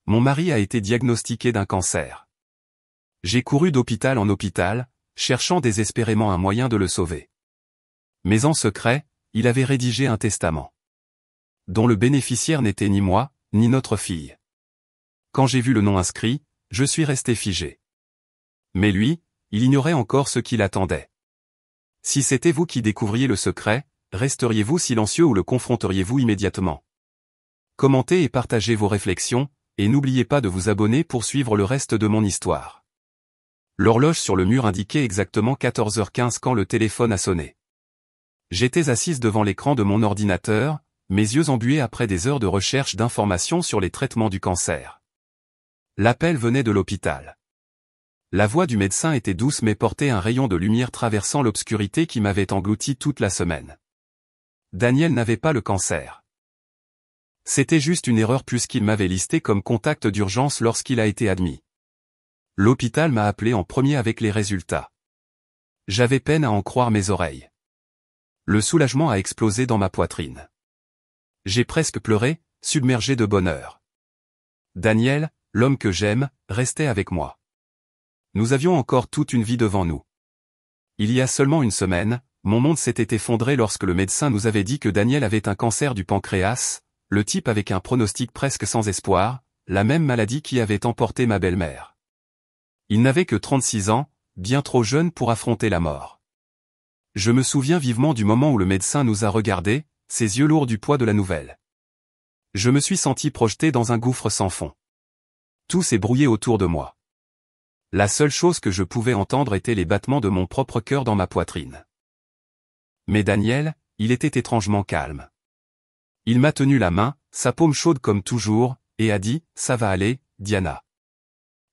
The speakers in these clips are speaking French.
mon mari a été diagnostiqué d'un cancer. J'ai couru d'hôpital en hôpital, cherchant désespérément un moyen de le sauver. Mais en secret, il avait rédigé un testament, dont le bénéficiaire n'était ni moi, ni notre fille. Quand j'ai vu le nom inscrit, je suis resté figé. Mais lui, il ignorait encore ce qui l'attendait. Si c'était vous qui découvriez le secret, resteriez-vous silencieux ou le confronteriez-vous immédiatement? Commentez et partagez vos réflexions, et n'oubliez pas de vous abonner pour suivre le reste de mon histoire. L'horloge sur le mur indiquait exactement 14h15 quand le téléphone a sonné. J'étais assise devant l'écran de mon ordinateur, mes yeux embués après des heures de recherche d'informations sur les traitements du cancer. L'appel venait de l'hôpital. La voix du médecin était douce mais portait un rayon de lumière traversant l'obscurité qui m'avait englouti toute la semaine. Daniel n'avait pas le cancer. C'était juste une erreur puisqu'il m'avait listé comme contact d'urgence lorsqu'il a été admis. L'hôpital m'a appelé en premier avec les résultats. J'avais peine à en croire mes oreilles. Le soulagement a explosé dans ma poitrine. J'ai presque pleuré, submergé de bonheur. Daniel, l'homme que j'aime, restait avec moi. Nous avions encore toute une vie devant nous. Il y a seulement une semaine, mon monde s'était effondré lorsque le médecin nous avait dit que Daniel avait un cancer du pancréas, le type avec un pronostic presque sans espoir, la même maladie qui avait emporté ma belle-mère. Il n'avait que 36 ans, bien trop jeune pour affronter la mort. Je me souviens vivement du moment où le médecin nous a regardés, ses yeux lourds du poids de la nouvelle. Je me suis senti projeté dans un gouffre sans fond. Tout s'est brouillé autour de moi. La seule chose que je pouvais entendre étaient les battements de mon propre cœur dans ma poitrine. Mais Daniel, il était étrangement calme. Il m'a tenu la main, sa paume chaude comme toujours, et a dit « Ça va aller, Diana ».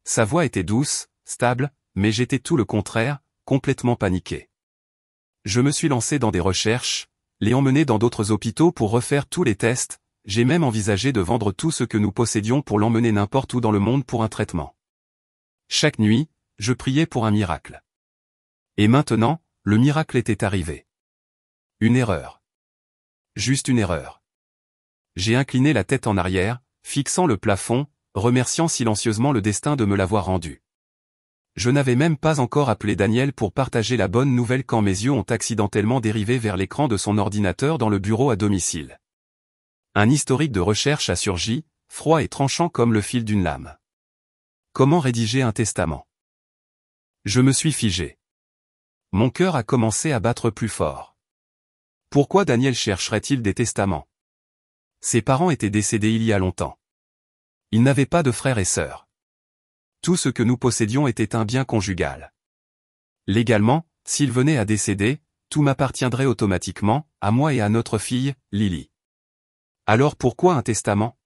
Sa voix était douce, stable, mais j'étais tout le contraire, complètement paniqué. Je me suis lancé dans des recherches, l'ai emmené dans d'autres hôpitaux pour refaire tous les tests, j'ai même envisagé de vendre tout ce que nous possédions pour l'emmener n'importe où dans le monde pour un traitement. Chaque nuit, je priais pour un miracle. Et maintenant, le miracle était arrivé. Une erreur. Juste une erreur. J'ai incliné la tête en arrière, fixant le plafond, remerciant silencieusement le destin de me l'avoir rendu. Je n'avais même pas encore appelé Daniel pour partager la bonne nouvelle quand mes yeux ont accidentellement dérivé vers l'écran de son ordinateur dans le bureau à domicile. Un historique de recherche a surgi, froid et tranchant comme le fil d'une lame. Comment rédiger un testament? Je me suis figé. Mon cœur a commencé à battre plus fort. Pourquoi Daniel chercherait-il des testaments? Ses parents étaient décédés il y a longtemps. Il n'avait pas de frères et sœurs. Tout ce que nous possédions était un bien conjugal. Légalement, s'il venait à décéder, tout m'appartiendrait automatiquement, à moi et à notre fille, Lily. Alors pourquoi un testament?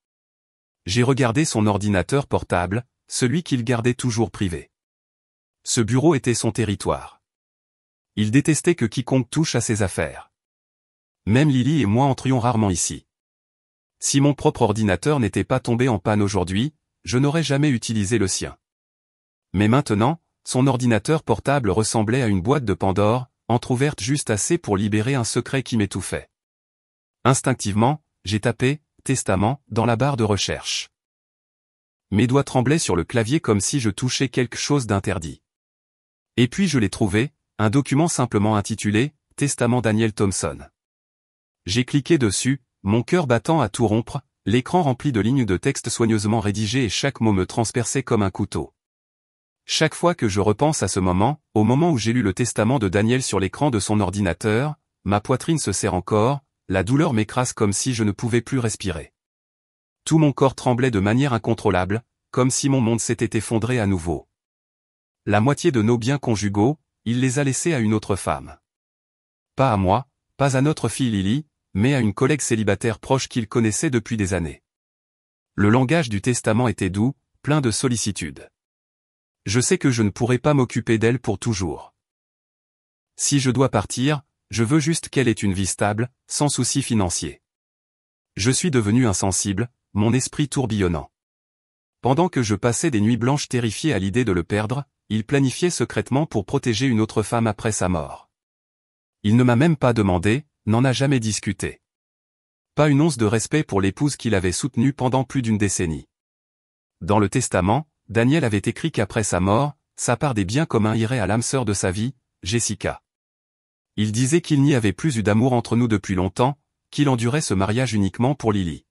J'ai regardé son ordinateur portable, celui qu'il gardait toujours privé. Ce bureau était son territoire. Il détestait que quiconque touche à ses affaires. Même Lily et moi entrions rarement ici. Si mon propre ordinateur n'était pas tombé en panne aujourd'hui, je n'aurais jamais utilisé le sien. Mais maintenant, son ordinateur portable ressemblait à une boîte de Pandore, entr'ouverte juste assez pour libérer un secret qui m'étouffait. Instinctivement, j'ai tapé « Testament » dans la barre de recherche. Mes doigts tremblaient sur le clavier comme si je touchais quelque chose d'interdit. Et puis je l'ai trouvé, un document simplement intitulé « Testament Daniel Thompson ». J'ai cliqué dessus, mon cœur battant à tout rompre, l'écran rempli de lignes de texte soigneusement rédigées et chaque mot me transperçait comme un couteau. Chaque fois que je repense à ce moment, au moment où j'ai lu le testament de Daniel sur l'écran de son ordinateur, ma poitrine se serre encore, la douleur m'écrase comme si je ne pouvais plus respirer. Tout mon corps tremblait de manière incontrôlable, comme si mon monde s'était effondré à nouveau. La moitié de nos biens conjugaux, il les a laissés à une autre femme. Pas à moi, pas à notre fille Lily, mais à une collègue célibataire proche qu'il connaissait depuis des années. Le langage du testament était doux, plein de sollicitude. Je sais que je ne pourrai pas m'occuper d'elle pour toujours. Si je dois partir, je veux juste qu'elle ait une vie stable, sans soucis financiers. Je suis devenu insensible, mon esprit tourbillonnant. Pendant que je passais des nuits blanches terrifié à l'idée de le perdre, il planifiait secrètement pour protéger une autre femme après sa mort. Il ne m'a même pas demandé, n'en a jamais discuté. Pas une once de respect pour l'épouse qu'il avait soutenue pendant plus d'une décennie. Dans le testament, Daniel avait écrit qu'après sa mort, sa part des biens communs irait à l'âme sœur de sa vie, Jessica. Il disait qu'il n'y avait plus eu d'amour entre nous depuis longtemps, qu'il endurait ce mariage uniquement pour Lily.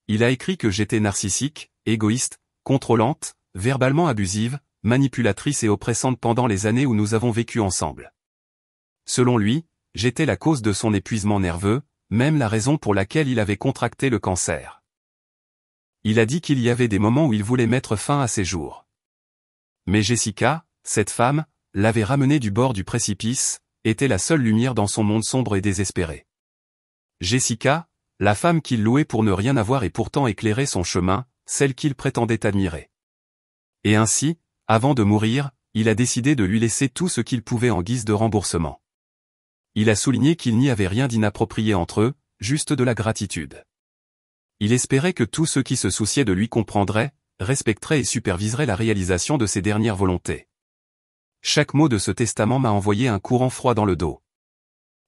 Il a écrit que j'étais narcissique, égoïste, contrôlante, verbalement abusive, manipulatrice et oppressante pendant les années où nous avons vécu ensemble. Selon lui, j'étais la cause de son épuisement nerveux, même la raison pour laquelle il avait contracté le cancer. Il a dit qu'il y avait des moments où il voulait mettre fin à ses jours. Mais Jessica, cette femme, l'avait ramené du bord du précipice, était la seule lumière dans son monde sombre et désespéré. Jessica, la femme qu'il louait pour ne rien avoir et pourtant éclairer son chemin, celle qu'il prétendait admirer. Et ainsi, avant de mourir, il a décidé de lui laisser tout ce qu'il pouvait en guise de remboursement. Il a souligné qu'il n'y avait rien d'inapproprié entre eux, juste de la gratitude. Il espérait que tous ceux qui se souciaient de lui comprendraient, respecteraient et superviseraient la réalisation de ses dernières volontés. Chaque mot de ce testament m'a envoyé un courant froid dans le dos.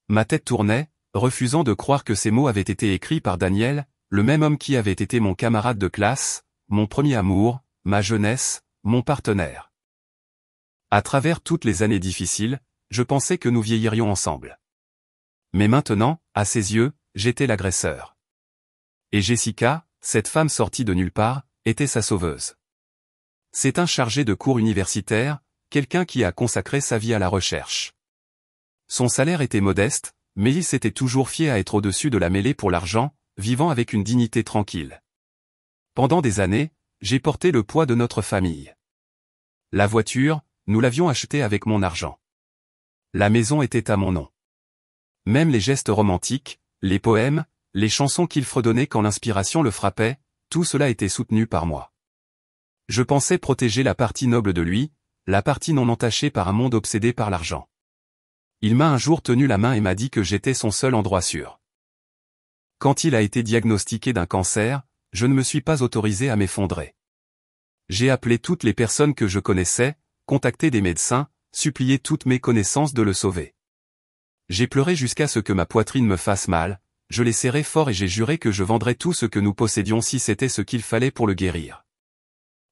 Ma tête tournait, refusant de croire que ces mots avaient été écrits par Daniel, le même homme qui avait été mon camarade de classe, mon premier amour, ma jeunesse, mon partenaire. À travers toutes les années difficiles, je pensais que nous vieillirions ensemble. Mais maintenant, à ses yeux, j'étais l'agresseur. Et Jessica, cette femme sortie de nulle part, était sa sauveuse. C'est un chargé de cours universitaire, quelqu'un qui a consacré sa vie à la recherche. Son salaire était modeste, mais il s'était toujours fié à être au-dessus de la mêlée pour l'argent, vivant avec une dignité tranquille. Pendant des années, j'ai porté le poids de notre famille. La voiture, nous l'avions achetée avec mon argent. La maison était à mon nom. Même les gestes romantiques, les poèmes, les chansons qu'il fredonnait quand l'inspiration le frappait, tout cela était soutenu par moi. Je pensais protéger la partie noble de lui, la partie non entachée par un monde obsédé par l'argent. Il m'a un jour tenu la main et m'a dit que j'étais son seul endroit sûr. Quand il a été diagnostiqué d'un cancer, je ne me suis pas autorisé à m'effondrer. J'ai appelé toutes les personnes que je connaissais, contacté des médecins, supplié toutes mes connaissances de le sauver. J'ai pleuré jusqu'à ce que ma poitrine me fasse mal, je l'ai serré fort et j'ai juré que je vendrais tout ce que nous possédions si c'était ce qu'il fallait pour le guérir.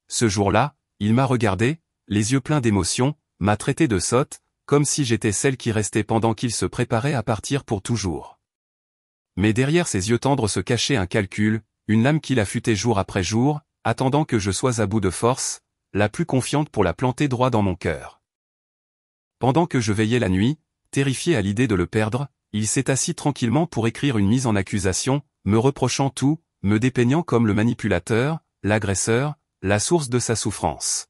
Ce jour-là, il m'a regardé, les yeux pleins d'émotion, m'a traité de sotte, comme si j'étais celle qui restait pendant qu'il se préparait à partir pour toujours. Mais derrière ses yeux tendres se cachait un calcul, une lame qu'il affûtait jour après jour, attendant que je sois à bout de force, la plus confiante pour la planter droit dans mon cœur. Pendant que je veillais la nuit, terrifié à l'idée de le perdre, il s'est assis tranquillement pour écrire une mise en accusation, me reprochant tout, me dépeignant comme le manipulateur, l'agresseur, la source de sa souffrance.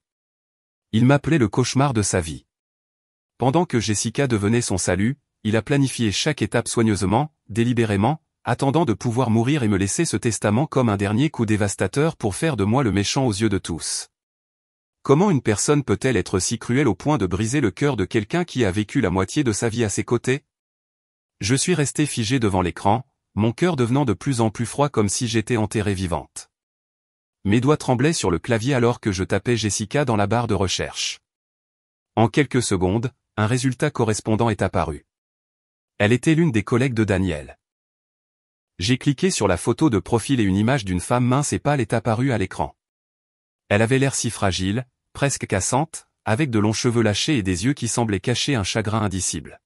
Il m'appelait le cauchemar de sa vie. Pendant que Jessica devenait son salut, il a planifié chaque étape soigneusement, délibérément, attendant de pouvoir mourir et me laisser ce testament comme un dernier coup dévastateur pour faire de moi le méchant aux yeux de tous. Comment une personne peut-elle être si cruelle au point de briser le cœur de quelqu'un qui a vécu la moitié de sa vie à ses côtés? Je suis resté figé devant l'écran, mon cœur devenant de plus en plus froid comme si j'étais enterrée vivante. Mes doigts tremblaient sur le clavier alors que je tapais Jessica dans la barre de recherche. En quelques secondes, un résultat correspondant est apparu. Elle était l'une des collègues de Daniel. J'ai cliqué sur la photo de profil et une image d'une femme mince et pâle est apparue à l'écran. Elle avait l'air si fragile, presque cassante, avec de longs cheveux lâchés et des yeux qui semblaient cacher un chagrin indicible.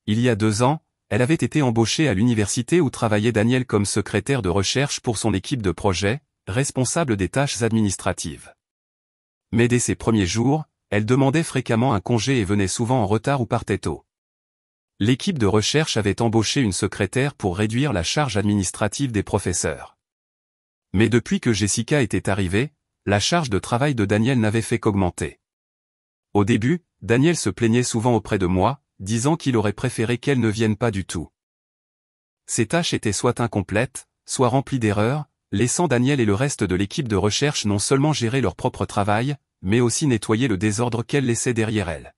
Il y a 2 ans, elle avait été embauchée à l'université où travaillait Daniel comme secrétaire de recherche pour son équipe de projet, responsable des tâches administratives. Mais dès ses premiers jours, elle demandait fréquemment un congé et venait souvent en retard ou partait tôt. L'équipe de recherche avait embauché une secrétaire pour réduire la charge administrative des professeurs. Mais depuis que Jessica était arrivée, la charge de travail de Daniel n'avait fait qu'augmenter. Au début, Daniel se plaignait souvent auprès de moi, disant qu'il aurait préféré qu'elle ne vienne pas du tout. Ses tâches étaient soit incomplètes, soit remplies d'erreurs, laissant Daniel et le reste de l'équipe de recherche non seulement gérer leur propre travail, mais aussi nettoyer le désordre qu'elle laissait derrière elle.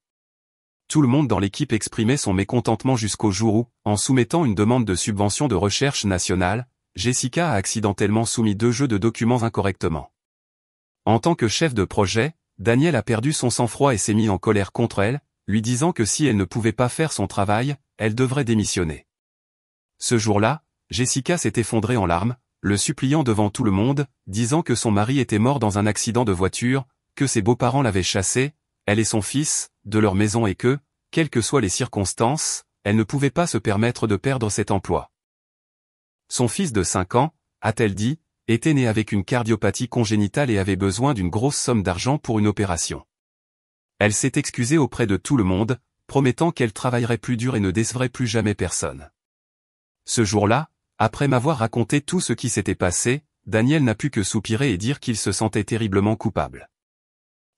Tout le monde dans l'équipe exprimait son mécontentement jusqu'au jour où, en soumettant une demande de subvention de recherche nationale, Jessica a accidentellement soumis 2 jeux de documents incorrectement. En tant que chef de projet, Daniel a perdu son sang-froid et s'est mis en colère contre elle, lui disant que si elle ne pouvait pas faire son travail, elle devrait démissionner. Ce jour-là, Jessica s'est effondrée en larmes, le suppliant devant tout le monde, disant que son mari était mort dans un accident de voiture, que ses beaux-parents l'avaient chassée, elle et son fils, de leur maison et que, quelles que soient les circonstances, elle ne pouvait pas se permettre de perdre cet emploi. Son fils de 5 ans, a-t-elle dit, était né avec une cardiopathie congénitale et avait besoin d'une grosse somme d'argent pour une opération. Elle s'est excusée auprès de tout le monde, promettant qu'elle travaillerait plus dur et ne décevrait plus jamais personne. Ce jour-là, après m'avoir raconté tout ce qui s'était passé, Daniel n'a pu que soupirer et dire qu'il se sentait terriblement coupable.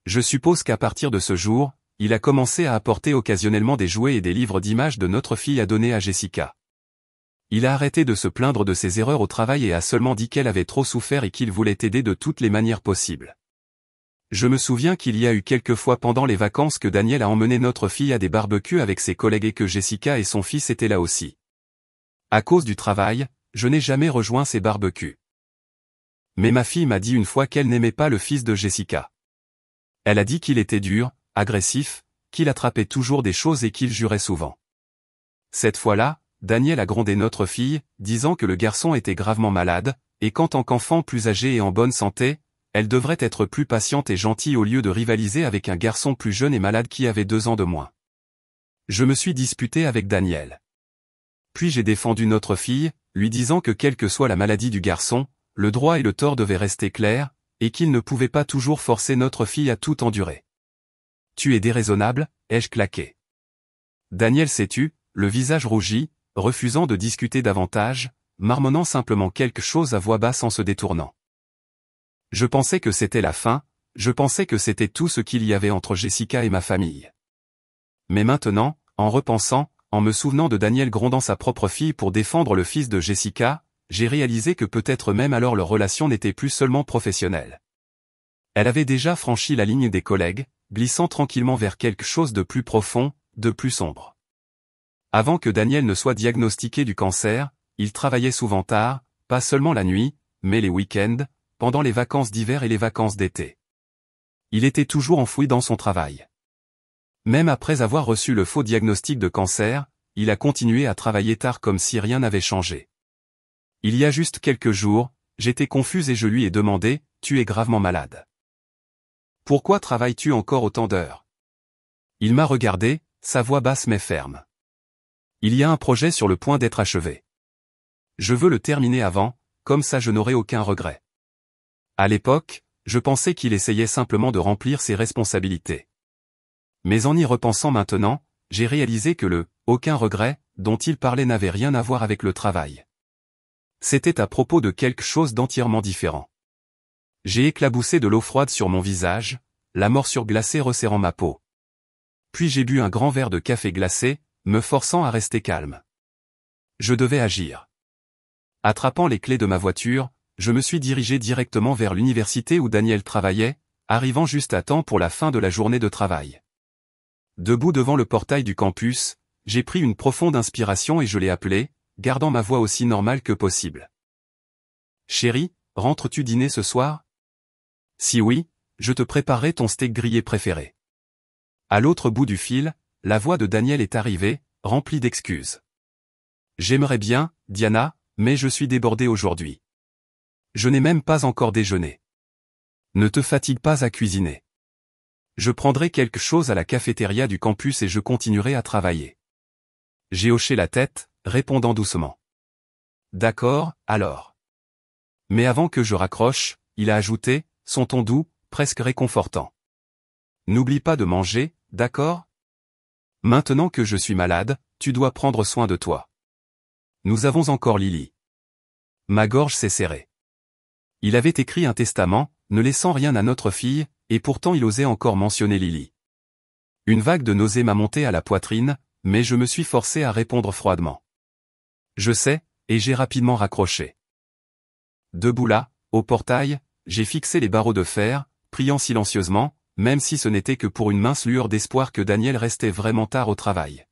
Je suppose qu'à partir de ce jour, il a commencé à apporter occasionnellement des jouets et des livres d'images de notre fille à donner à Jessica. Il a arrêté de se plaindre de ses erreurs au travail et a seulement dit qu'elle avait trop souffert et qu'il voulait aider de toutes les manières possibles. Je me souviens qu'il y a eu quelques fois pendant les vacances que Daniel a emmené notre fille à des barbecues avec ses collègues et que Jessica et son fils étaient là aussi. À cause du travail, je n'ai jamais rejoint ces barbecues. Mais ma fille m'a dit une fois qu'elle n'aimait pas le fils de Jessica. Elle a dit qu'il était dur, agressif, qu'il attrapait toujours des choses et qu'il jurait souvent. Cette fois-là, Daniel a grondé notre fille, disant que le garçon était gravement malade, et qu'en tant qu'enfant plus âgé et en bonne santé, elle devrait être plus patiente et gentille au lieu de rivaliser avec un garçon plus jeune et malade qui avait 2 ans de moins. Je me suis disputé avec Daniel. Puis j'ai défendu notre fille, lui disant que quelle que soit la maladie du garçon, le droit et le tort devaient rester clairs, et qu'il ne pouvait pas toujours forcer notre fille à tout endurer. « Tu es déraisonnable », ai-je claqué. Daniel s'est tu, le visage rougi, refusant de discuter davantage, marmonnant simplement quelque chose à voix basse en se détournant. Je pensais que c'était la fin, je pensais que c'était tout ce qu'il y avait entre Jessica et ma famille. Mais maintenant, en repensant, en me souvenant de Daniel grondant sa propre fille pour défendre le fils de Jessica, j'ai réalisé que peut-être même alors leur relation n'était plus seulement professionnelle. Elle avait déjà franchi la ligne des collègues, glissant tranquillement vers quelque chose de plus profond, de plus sombre. Avant que Daniel ne soit diagnostiqué du cancer, il travaillait souvent tard, pas seulement la nuit, mais les week-ends, pendant les vacances d'hiver et les vacances d'été. Il était toujours enfoui dans son travail. Même après avoir reçu le faux diagnostic de cancer, il a continué à travailler tard comme si rien n'avait changé. Il y a juste quelques jours, j'étais confuse et je lui ai demandé, « Tu es gravement malade. Pourquoi travailles-tu encore autant d'heures ?» Il m'a regardé, sa voix basse mais ferme. Il y a un projet sur le point d'être achevé. Je veux le terminer avant, comme ça je n'aurai aucun regret. À l'époque, je pensais qu'il essayait simplement de remplir ses responsabilités. Mais en y repensant maintenant, j'ai réalisé que le « aucun regret » dont il parlait n'avait rien à voir avec le travail. C'était à propos de quelque chose d'entièrement différent. J'ai éclaboussé de l'eau froide sur mon visage, la morsure glacée resserrant ma peau. Puis j'ai bu un grand verre de café glacé, me forçant à rester calme. Je devais agir. Attrapant les clés de ma voiture, je me suis dirigé directement vers l'université où Daniel travaillait, arrivant juste à temps pour la fin de la journée de travail. Debout devant le portail du campus, j'ai pris une profonde inspiration et je l'ai appelé, gardant ma voix aussi normale que possible. « Chérie, rentres-tu dîner ce soir ? Si oui, je te préparerai ton steak grillé préféré. » À l'autre bout du fil, la voix de Daniel est arrivée, remplie d'excuses. « J'aimerais bien, Diana, mais je suis débordé aujourd'hui. Je n'ai même pas encore déjeuné. Ne te fatigue pas à cuisiner. Je prendrai quelque chose à la cafétéria du campus et je continuerai à travailler. » J'ai hoché la tête, répondant doucement. « D'accord, alors. » Mais avant que je raccroche, il a ajouté, son ton doux, presque réconfortant. « N'oublie pas de manger, d'accord ? Maintenant que je suis malade, tu dois prendre soin de toi. Nous avons encore Lily. » Ma gorge s'est serrée. Il avait écrit un testament, ne laissant rien à notre fille, et pourtant il osait encore mentionner Lily. Une vague de nausée m'a monté à la poitrine, mais je me suis forcé à répondre froidement. « Je sais », et j'ai rapidement raccroché. Debout là, au portail, j'ai fixé les barreaux de fer, priant silencieusement, même si ce n'était que pour une mince lueur d'espoir que Daniel restait vraiment tard au travail.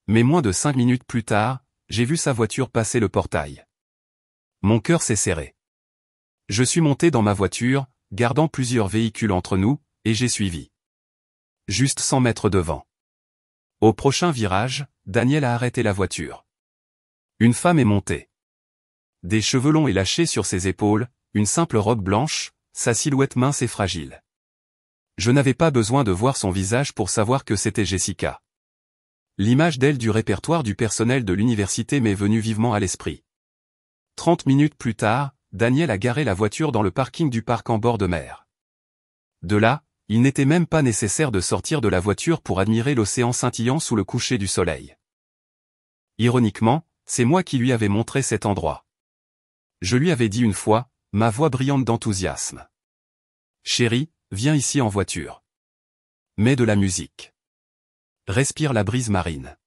Mais moins de 5 minutes plus tard, j'ai vu sa voiture passer le portail. Mon cœur s'est serré. Je suis monté dans ma voiture, gardant plusieurs véhicules entre nous, et j'ai suivi. Juste 100 mètres devant. Au prochain virage, Daniel a arrêté la voiture. Une femme est montée. Des cheveux longs et lâchés sur ses épaules, une simple robe blanche, sa silhouette mince et fragile. Je n'avais pas besoin de voir son visage pour savoir que c'était Jessica. L'image d'elle du répertoire du personnel de l'université m'est venue vivement à l'esprit. 30 minutes plus tard, Daniel a garé la voiture dans le parking du parc en bord de mer. De là, il n'était même pas nécessaire de sortir de la voiture pour admirer l'océan scintillant sous le coucher du soleil. Ironiquement, c'est moi qui lui avais montré cet endroit. Je lui avais dit une fois, ma voix brillante d'enthousiasme. Chérie, viens ici en voiture. Mets de la musique. Respire la brise marine.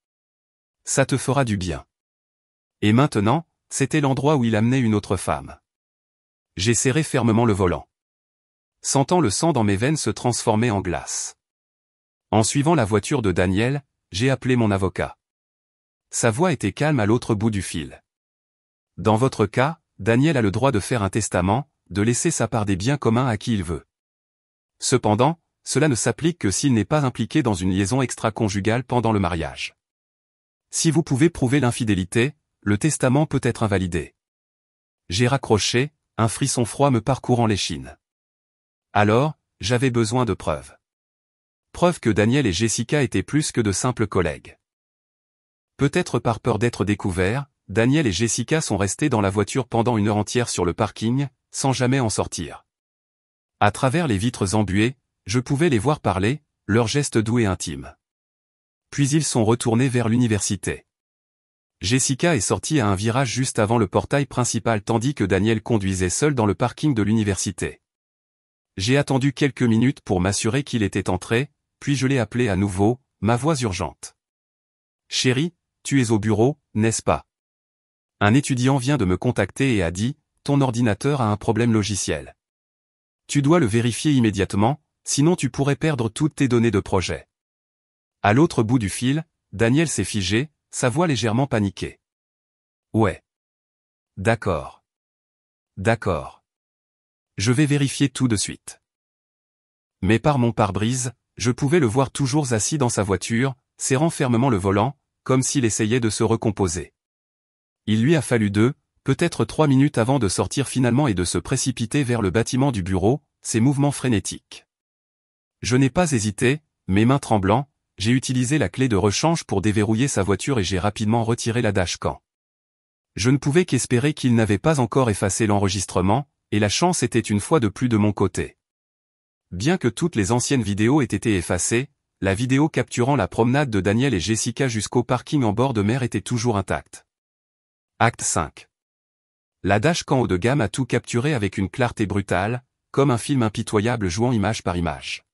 Ça te fera du bien. Et maintenant, c'était l'endroit où il amenait une autre femme. J'ai serré fermement le volant. Sentant le sang dans mes veines se transformer en glace. En suivant la voiture de Daniel, j'ai appelé mon avocat. Sa voix était calme à l'autre bout du fil. Dans votre cas, Daniel a le droit de faire un testament, de laisser sa part des biens communs à qui il veut. Cependant, cela ne s'applique que s'il n'est pas impliqué dans une liaison extra-conjugale pendant le mariage. Si vous pouvez prouver l'infidélité, le testament peut être invalidé. J'ai raccroché, un frisson froid me parcourant l'échine. Alors, j'avais besoin de preuves. Preuves que Daniel et Jessica étaient plus que de simples collègues. Peut-être par peur d'être découverts, Daniel et Jessica sont restés dans la voiture pendant une heure entière sur le parking, sans jamais en sortir. À travers les vitres embuées, je pouvais les voir parler, leurs gestes doux et intimes. Puis ils sont retournés vers l'université. Jessica est sortie à un virage juste avant le portail principal tandis que Daniel conduisait seul dans le parking de l'université. J'ai attendu quelques minutes pour m'assurer qu'il était entré, puis je l'ai appelé à nouveau, ma voix urgente. Chérie, tu es au bureau, n'est-ce pas? Un étudiant vient de me contacter et a dit, ton ordinateur a un problème logiciel. Tu dois le vérifier immédiatement, sinon tu pourrais perdre toutes tes données de projet. À l'autre bout du fil, Daniel s'est figé, sa voix légèrement paniquée. Ouais. D'accord. D'accord. Je vais vérifier tout de suite. Mais par mon pare-brise, je pouvais le voir toujours assis dans sa voiture, serrant fermement le volant, comme s'il essayait de se recomposer. Il lui a fallu 2, peut-être 3 minutes avant de sortir finalement et de se précipiter vers le bâtiment du bureau, ses mouvements frénétiques. Je n'ai pas hésité, mes mains tremblant, j'ai utilisé la clé de rechange pour déverrouiller sa voiture et j'ai rapidement retiré la dashcam. Je ne pouvais qu'espérer qu'il n'avait pas encore effacé l'enregistrement, et la chance était une fois de plus de mon côté. Bien que toutes les anciennes vidéos aient été effacées, la vidéo capturant la promenade de Daniel et Jessica jusqu'au parking en bord de mer était toujours intacte. Acte 5. La dashcam haut de gamme a tout capturé avec une clarté brutale, comme un film impitoyable jouant image par image.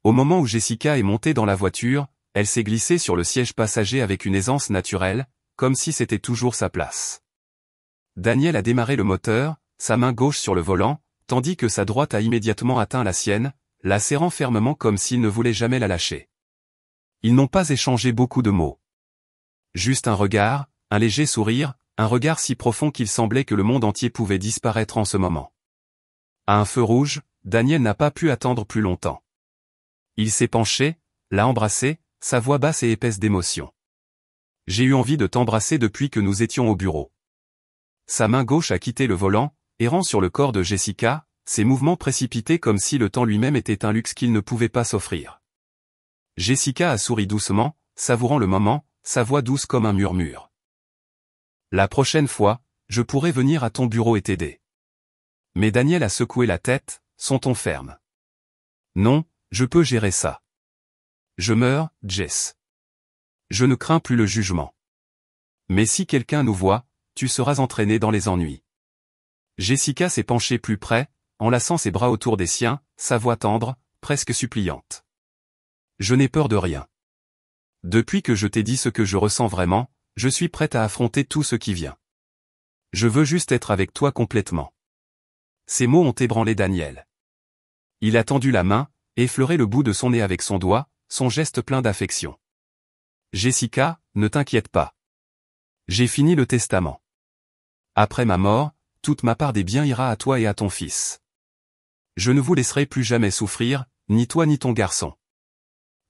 Au moment où Jessica est montée dans la voiture, elle s'est glissée sur le siège passager avec une aisance naturelle, comme si c'était toujours sa place. Daniel a démarré le moteur, sa main gauche sur le volant, tandis que sa droite a immédiatement atteint la sienne, la serrant fermement comme s'il ne voulait jamais la lâcher. Ils n'ont pas échangé beaucoup de mots. Juste un regard, un léger sourire, un regard si profond qu'il semblait que le monde entier pouvait disparaître en ce moment. À un feu rouge, Daniel n'a pas pu attendre plus longtemps. Il s'est penché, l'a embrassé, sa voix basse et épaisse d'émotion. J'ai eu envie de t'embrasser depuis que nous étions au bureau. Sa main gauche a quitté le volant, errant sur le corps de Jessica, ses mouvements précipités comme si le temps lui-même était un luxe qu'il ne pouvait pas s'offrir. Jessica a souri doucement, savourant le moment, sa voix douce comme un murmure. La prochaine fois, je pourrai venir à ton bureau et t'aider. Mais Daniel a secoué la tête, son ton ferme. Non, je peux gérer ça. Je meurs, Jess. Je ne crains plus le jugement. Mais si quelqu'un nous voit, tu seras entraîné dans les ennuis. Jessica s'est penchée plus près, enlaçant ses bras autour des siens, sa voix tendre, presque suppliante. Je n'ai peur de rien. Depuis que je t'ai dit ce que je ressens vraiment, je suis prête à affronter tout ce qui vient. Je veux juste être avec toi complètement. Ces mots ont ébranlé Daniel. Il a tendu la main, effleuré le bout de son nez avec son doigt, son geste plein d'affection. Jessica, ne t'inquiète pas. J'ai fini le testament. Après ma mort, toute ma part des biens ira à toi et à ton fils. Je ne vous laisserai plus jamais souffrir, ni toi ni ton garçon.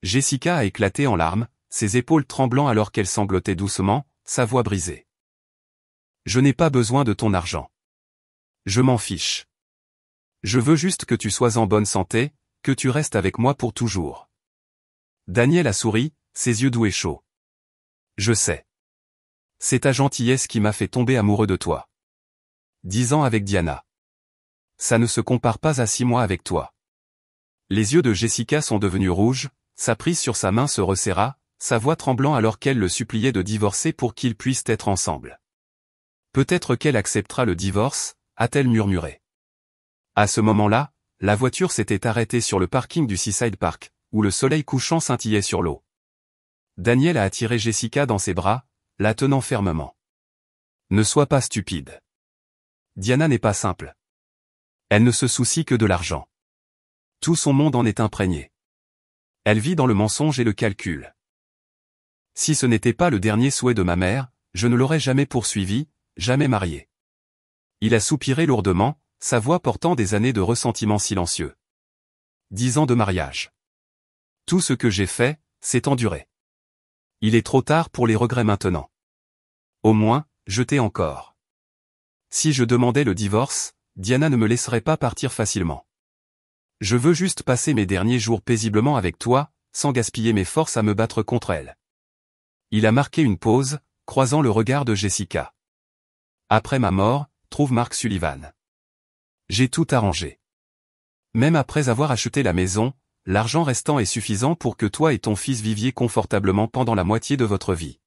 Jessica a éclaté en larmes, ses épaules tremblant alors qu'elle sanglotait doucement, sa voix brisée. Je n'ai pas besoin de ton argent. Je m'en fiche. Je veux juste que tu sois en bonne santé, que tu restes avec moi pour toujours. Daniel a souri, ses yeux doux et chauds. Je sais. C'est ta gentillesse qui m'a fait tomber amoureux de toi. 10 ans avec Diana. Ça ne se compare pas à 6 mois avec toi. Les yeux de Jessica sont devenus rouges, sa prise sur sa main se resserra, sa voix tremblant alors qu'elle le suppliait de divorcer pour qu'ils puissent être ensemble. Peut-être qu'elle acceptera le divorce, a-t-elle murmuré. À ce moment-là, la voiture s'était arrêtée sur le parking du Seaside Park, où le soleil couchant scintillait sur l'eau. Daniel a attiré Jessica dans ses bras, la tenant fermement. Ne sois pas stupide. Diana n'est pas simple. Elle ne se soucie que de l'argent. Tout son monde en est imprégné. Elle vit dans le mensonge et le calcul. Si ce n'était pas le dernier souhait de ma mère, je ne l'aurais jamais poursuivi, jamais marié. Il a soupiré lourdement, sa voix portant des années de ressentiment silencieux. 10 ans de mariage. Tout ce que j'ai fait, c'est endurer. Il est trop tard pour les regrets maintenant. Au moins, je t'ai encore. Si je demandais le divorce, Diana ne me laisserait pas partir facilement. Je veux juste passer mes derniers jours paisiblement avec toi, sans gaspiller mes forces à me battre contre elle. Il a marqué une pause, croisant le regard de Jessica. Après ma mort, trouve Mark Sullivan. J'ai tout arrangé. Même après avoir acheté la maison, l'argent restant est suffisant pour que toi et ton fils viviez confortablement pendant la moitié de votre vie.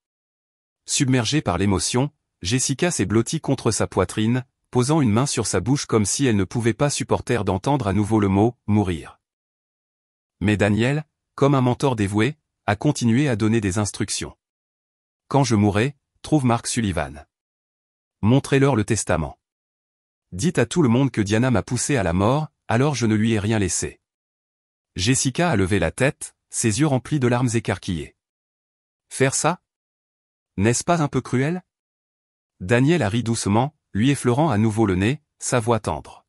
Submergée par l'émotion, Jessica s'est blottie contre sa poitrine, posant une main sur sa bouche comme si elle ne pouvait pas supporter d'entendre à nouveau le mot « mourir ». Mais Daniel, comme un mentor dévoué, a continué à donner des instructions. Quand je mourrai, trouve Mark Sullivan. Montrez-leur le testament. Dites à tout le monde que Diana m'a poussé à la mort, alors je ne lui ai rien laissé. Jessica a levé la tête, ses yeux remplis de larmes écarquillées. Faire ça? N'est-ce pas un peu cruel? Daniel a ri doucement, lui effleurant à nouveau le nez, sa voix tendre.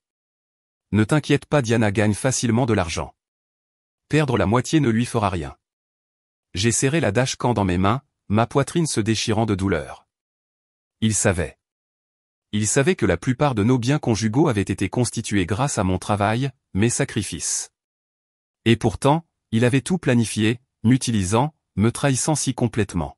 Ne t'inquiète pas, Diana gagne facilement de l'argent. Perdre la moitié ne lui fera rien. J'ai serré la dashcam dans mes mains, ma poitrine se déchirant de douleur. Il savait. Il savait que la plupart de nos biens conjugaux avaient été constitués grâce à mon travail, mes sacrifices. Et pourtant, il avait tout planifié, m'utilisant, me trahissant si complètement.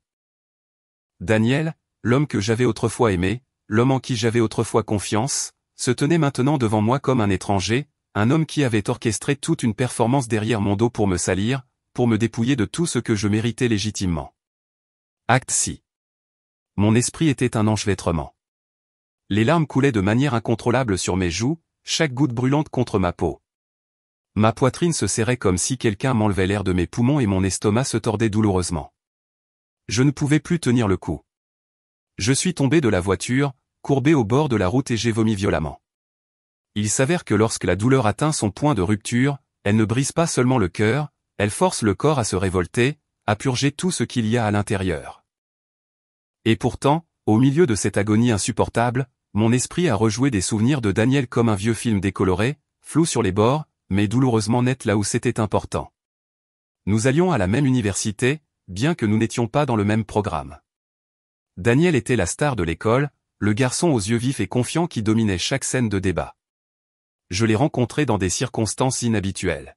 Daniel, l'homme que j'avais autrefois aimé, l'homme en qui j'avais autrefois confiance, se tenait maintenant devant moi comme un étranger, un homme qui avait orchestré toute une performance derrière mon dos pour me salir, pour me dépouiller de tout ce que je méritais légitimement. Acte 6. Mon esprit était un enchevêtrement. Les larmes coulaient de manière incontrôlable sur mes joues, chaque goutte brûlante contre ma peau. Ma poitrine se serrait comme si quelqu'un m'enlevait l'air de mes poumons et mon estomac se tordait douloureusement. Je ne pouvais plus tenir le coup. Je suis tombé de la voiture, courbé au bord de la route et j'ai vomi violemment. Il s'avère que lorsque la douleur atteint son point de rupture, elle ne brise pas seulement le cœur, elle force le corps à se révolter, à purger tout ce qu'il y a à l'intérieur. Et pourtant, au milieu de cette agonie insupportable, mon esprit a rejoué des souvenirs de Daniel comme un vieux film décoloré, flou sur les bords, mais douloureusement net là où c'était important. Nous allions à la même université, bien que nous n'étions pas dans le même programme. Daniel était la star de l'école, le garçon aux yeux vifs et confiants qui dominait chaque scène de débat. Je l'ai rencontré dans des circonstances inhabituelles.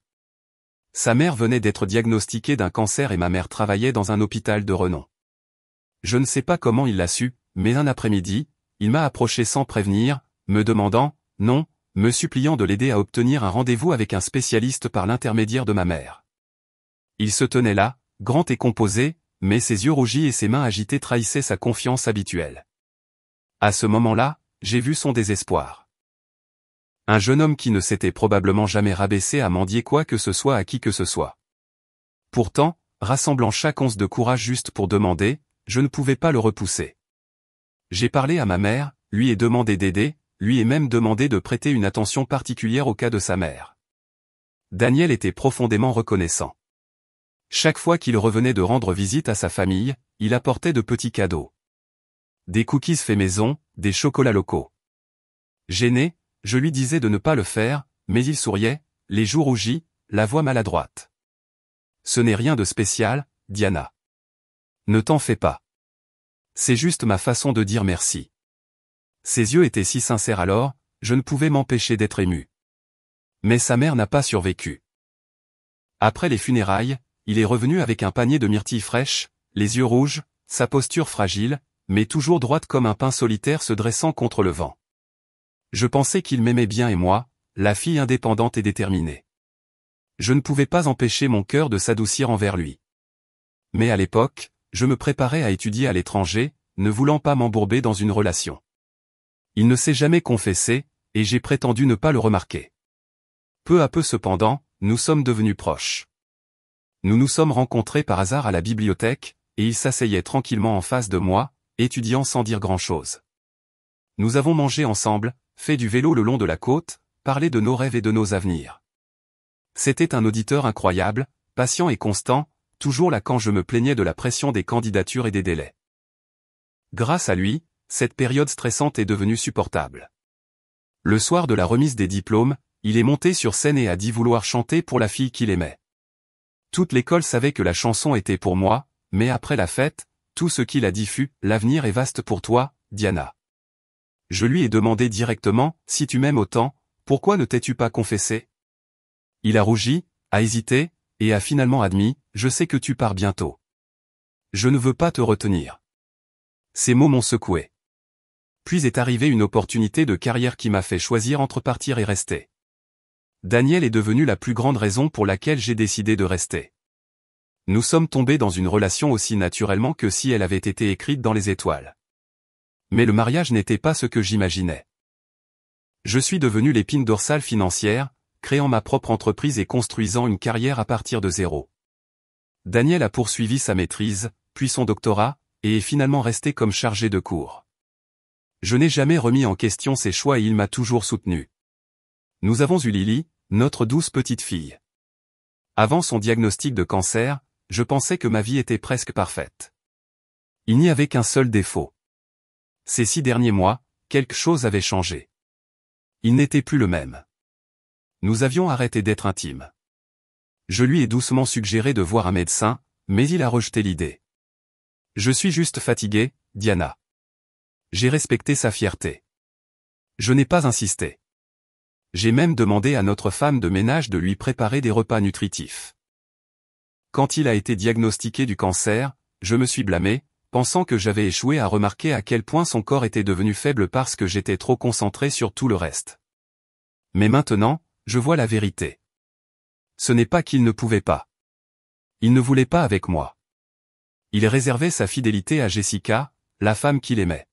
Sa mère venait d'être diagnostiquée d'un cancer et ma mère travaillait dans un hôpital de renom. Je ne sais pas comment il l'a su, mais un après-midi, il m'a approché sans prévenir, me demandant, non, me suppliant de l'aider à obtenir un rendez-vous avec un spécialiste par l'intermédiaire de ma mère. Il se tenait là, grand et composé, mais ses yeux rougis et ses mains agitées trahissaient sa confiance habituelle. À ce moment-là, j'ai vu son désespoir. Un jeune homme qui ne s'était probablement jamais rabaissé à mendier quoi que ce soit à qui que ce soit. Pourtant, rassemblant chaque once de courage juste pour demander, je ne pouvais pas le repousser. J'ai parlé à ma mère, lui ai demandé d'aider, lui ai même demandé de prêter une attention particulière au cas de sa mère. Daniel était profondément reconnaissant. Chaque fois qu'il revenait de rendre visite à sa famille, il apportait de petits cadeaux. Des cookies faits maison, des chocolats locaux. Gêné, je lui disais de ne pas le faire, mais il souriait, les joues rougies, la voix maladroite. Ce n'est rien de spécial, Diana. Ne t'en fais pas. C'est juste ma façon de dire merci. Ses yeux étaient si sincères alors, je ne pouvais m'empêcher d'être ému. Mais sa mère n'a pas survécu. Après les funérailles, il est revenu avec un panier de myrtilles fraîches, les yeux rouges, sa posture fragile, mais toujours droite comme un pin solitaire se dressant contre le vent. Je pensais qu'il m'aimait bien et moi, la fille indépendante et déterminée. Je ne pouvais pas empêcher mon cœur de s'adoucir envers lui. Mais à l'époque, je me préparais à étudier à l'étranger, ne voulant pas m'embourber dans une relation. Il ne s'est jamais confessé, et j'ai prétendu ne pas le remarquer. Peu à peu cependant, nous sommes devenus proches. Nous nous sommes rencontrés par hasard à la bibliothèque, et il s'asseyait tranquillement en face de moi, étudiant sans dire grand-chose. Nous avons mangé ensemble, fait du vélo le long de la côte, parlé de nos rêves et de nos avenirs. C'était un auditeur incroyable, patient et constant, toujours là quand je me plaignais de la pression des candidatures et des délais. Grâce à lui, cette période stressante est devenue supportable. Le soir de la remise des diplômes, il est monté sur scène et a dit vouloir chanter pour la fille qu'il aimait. Toute l'école savait que la chanson était pour moi, mais après la fête, tout ce qu'il a dit fut « L'avenir est vaste pour toi, Diana ». Je lui ai demandé directement « Si tu m'aimes autant, pourquoi ne t'es-tu pas confessé ?» Il a rougi, a hésité, et a finalement admis « Je sais que tu pars bientôt. Je ne veux pas te retenir. » Ces mots m'ont secoué. Puis est arrivée une opportunité de carrière qui m'a fait choisir entre partir et rester. Daniel est devenu la plus grande raison pour laquelle j'ai décidé de rester. Nous sommes tombés dans une relation aussi naturellement que si elle avait été écrite dans les étoiles. Mais le mariage n'était pas ce que j'imaginais. Je suis devenu l'épine dorsale financière, créant ma propre entreprise et construisant une carrière à partir de zéro. Daniel a poursuivi sa maîtrise, puis son doctorat, et est finalement resté comme chargé de cours. Je n'ai jamais remis en question ses choix et il m'a toujours soutenu. Nous avons eu Lily, notre douce petite fille. Avant son diagnostic de cancer, je pensais que ma vie était presque parfaite. Il n'y avait qu'un seul défaut. Ces 6 derniers mois, quelque chose avait changé. Il n'était plus le même. Nous avions arrêté d'être intimes. Je lui ai doucement suggéré de voir un médecin, mais il a rejeté l'idée. Je suis juste fatigué, Diana. J'ai respecté sa fierté. Je n'ai pas insisté. J'ai même demandé à notre femme de ménage de lui préparer des repas nutritifs. Quand il a été diagnostiqué du cancer, je me suis blâmé, pensant que j'avais échoué à remarquer à quel point son corps était devenu faible parce que j'étais trop concentré sur tout le reste. Mais maintenant, je vois la vérité. Ce n'est pas qu'il ne pouvait pas. Il ne voulait pas avec moi. Il réservait sa fidélité à Jessica, la femme qu'il aimait.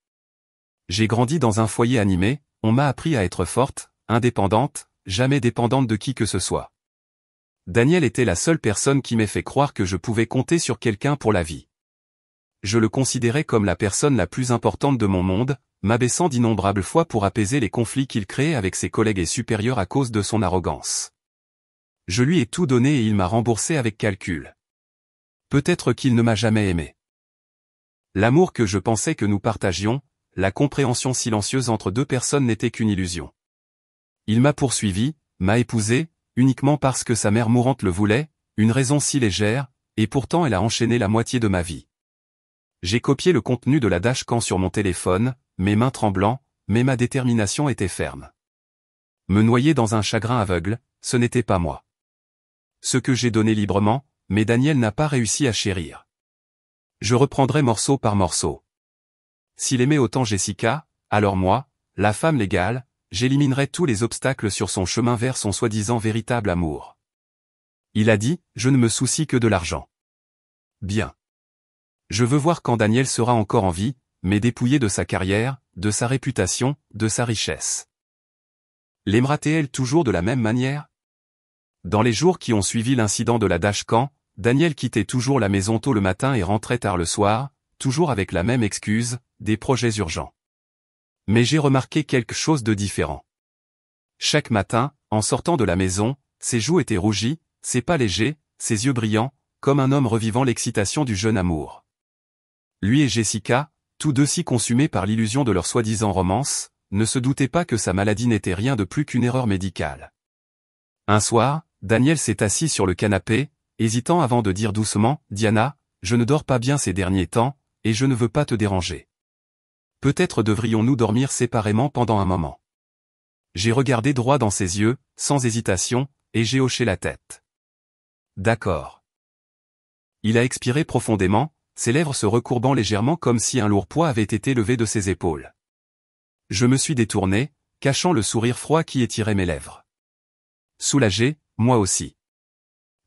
J'ai grandi dans un foyer animé, on m'a appris à être forte, indépendante, jamais dépendante de qui que ce soit. Daniel était la seule personne qui m'ait fait croire que je pouvais compter sur quelqu'un pour la vie. Je le considérais comme la personne la plus importante de mon monde, m'abaissant d'innombrables fois pour apaiser les conflits qu'il créait avec ses collègues et supérieurs à cause de son arrogance. Je lui ai tout donné et il m'a remboursé avec calcul. Peut-être qu'il ne m'a jamais aimé. L'amour que je pensais que nous partagions, la compréhension silencieuse entre deux personnes n'était qu'une illusion. Il m'a poursuivi, m'a épousé, uniquement parce que sa mère mourante le voulait, une raison si légère, et pourtant elle a enchaîné la moitié de ma vie. J'ai copié le contenu de la dashcam sur mon téléphone, mes mains tremblant, mais ma détermination était ferme. Me noyer dans un chagrin aveugle, ce n'était pas moi. Ce que j'ai donné librement, mais Daniel n'a pas réussi à chérir. Je reprendrai morceau par morceau. S'il aimait autant Jessica, alors moi, la femme légale, j'éliminerai tous les obstacles sur son chemin vers son soi-disant véritable amour. Il a dit, je ne me soucie que de l'argent. Bien. Je veux voir quand Daniel sera encore en vie, mais dépouillé de sa carrière, de sa réputation, de sa richesse. L'aimera-t-elle toujours de la même manière? Dans les jours qui ont suivi l'incident de la dashcam, Daniel quittait toujours la maison tôt le matin et rentrait tard le soir, toujours avec la même excuse, des projets urgents. Mais j'ai remarqué quelque chose de différent. Chaque matin, en sortant de la maison, ses joues étaient rougies, ses pas légers, ses yeux brillants, comme un homme revivant l'excitation du jeune amour. Lui et Jessica, tous deux si consumés par l'illusion de leur soi-disant romance, ne se doutaient pas que sa maladie n'était rien de plus qu'une erreur médicale. Un soir, Daniel s'est assis sur le canapé, hésitant avant de dire doucement, « Diana, je ne dors pas bien ces derniers temps, et je ne veux pas te déranger. Peut-être devrions-nous dormir séparément pendant un moment. J'ai regardé droit dans ses yeux, sans hésitation, et j'ai hoché la tête. D'accord. Il a expiré profondément, ses lèvres se recourbant légèrement comme si un lourd poids avait été levé de ses épaules. Je me suis détourné, cachant le sourire froid qui étirait mes lèvres. Soulagé, moi aussi.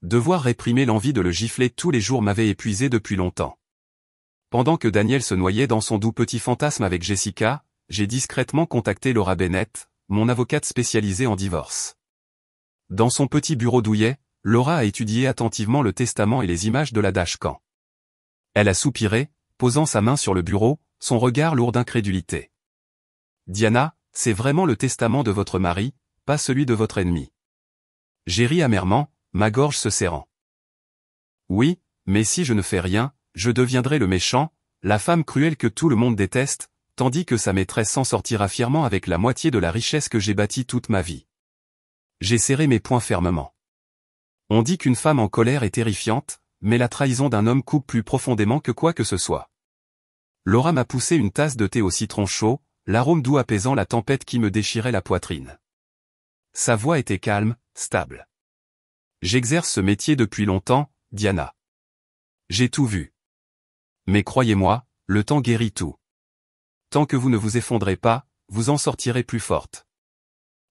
Devoir réprimer l'envie de le gifler tous les jours m'avait épuisé depuis longtemps. Pendant que Daniel se noyait dans son doux petit fantasme avec Jessica, j'ai discrètement contacté Laura Bennett, mon avocate spécialisée en divorce. Dans son petit bureau douillet, Laura a étudié attentivement le testament et les images de la dashcam. Elle a soupiré, posant sa main sur le bureau, son regard lourd d'incrédulité. « Diana, c'est vraiment le testament de votre mari, pas celui de votre ennemi. » J'ai ri amèrement, ma gorge se serrant. « Oui, mais si je ne fais rien, je deviendrai le méchant, la femme cruelle que tout le monde déteste, tandis que sa maîtresse s'en sortira fièrement avec la moitié de la richesse que j'ai bâtie toute ma vie. » J'ai serré mes poings fermement. On dit qu'une femme en colère est terrifiante, mais la trahison d'un homme coupe plus profondément que quoi que ce soit. Laura m'a poussé une tasse de thé au citron chaud, l'arôme doux apaisant la tempête qui me déchirait la poitrine. Sa voix était calme, stable. J'exerce ce métier depuis longtemps, Diana. J'ai tout vu. Mais croyez-moi, le temps guérit tout. Tant que vous ne vous effondrez pas, vous en sortirez plus forte.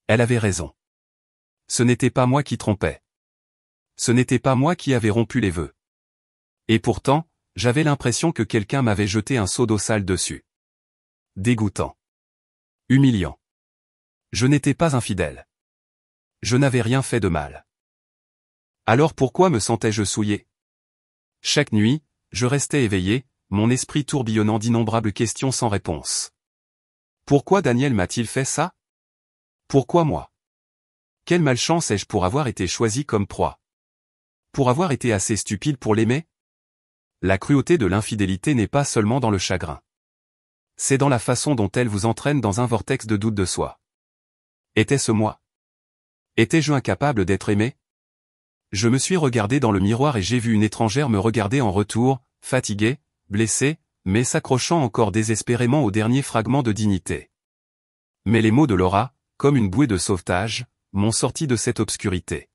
Elle avait raison. Ce n'était pas moi qui trompais. Ce n'était pas moi qui avais rompu les vœux. Et pourtant, j'avais l'impression que quelqu'un m'avait jeté un seau d'eau sale dessus. Dégoûtant. Humiliant. Je n'étais pas infidèle. Je n'avais rien fait de mal. Alors pourquoi me sentais-je souillé? Chaque nuit, je restais éveillé, mon esprit tourbillonnant d'innombrables questions sans réponse. Pourquoi Daniel m'a-t-il fait ça? Pourquoi moi? Quelle malchance ai-je pour avoir été choisi comme proie? Pour avoir été assez stupide pour l'aimer? La cruauté de l'infidélité n'est pas seulement dans le chagrin. C'est dans la façon dont elle vous entraîne dans un vortex de doute de soi. Était-ce moi? Étais-je incapable d'être aimé? Je me suis regardé dans le miroir et j'ai vu une étrangère me regarder en retour, fatiguée, blessée, mais s'accrochant encore désespérément au dernier fragment de dignité. Mais les mots de Laura, comme une bouée de sauvetage, m'ont sorti de cette obscurité.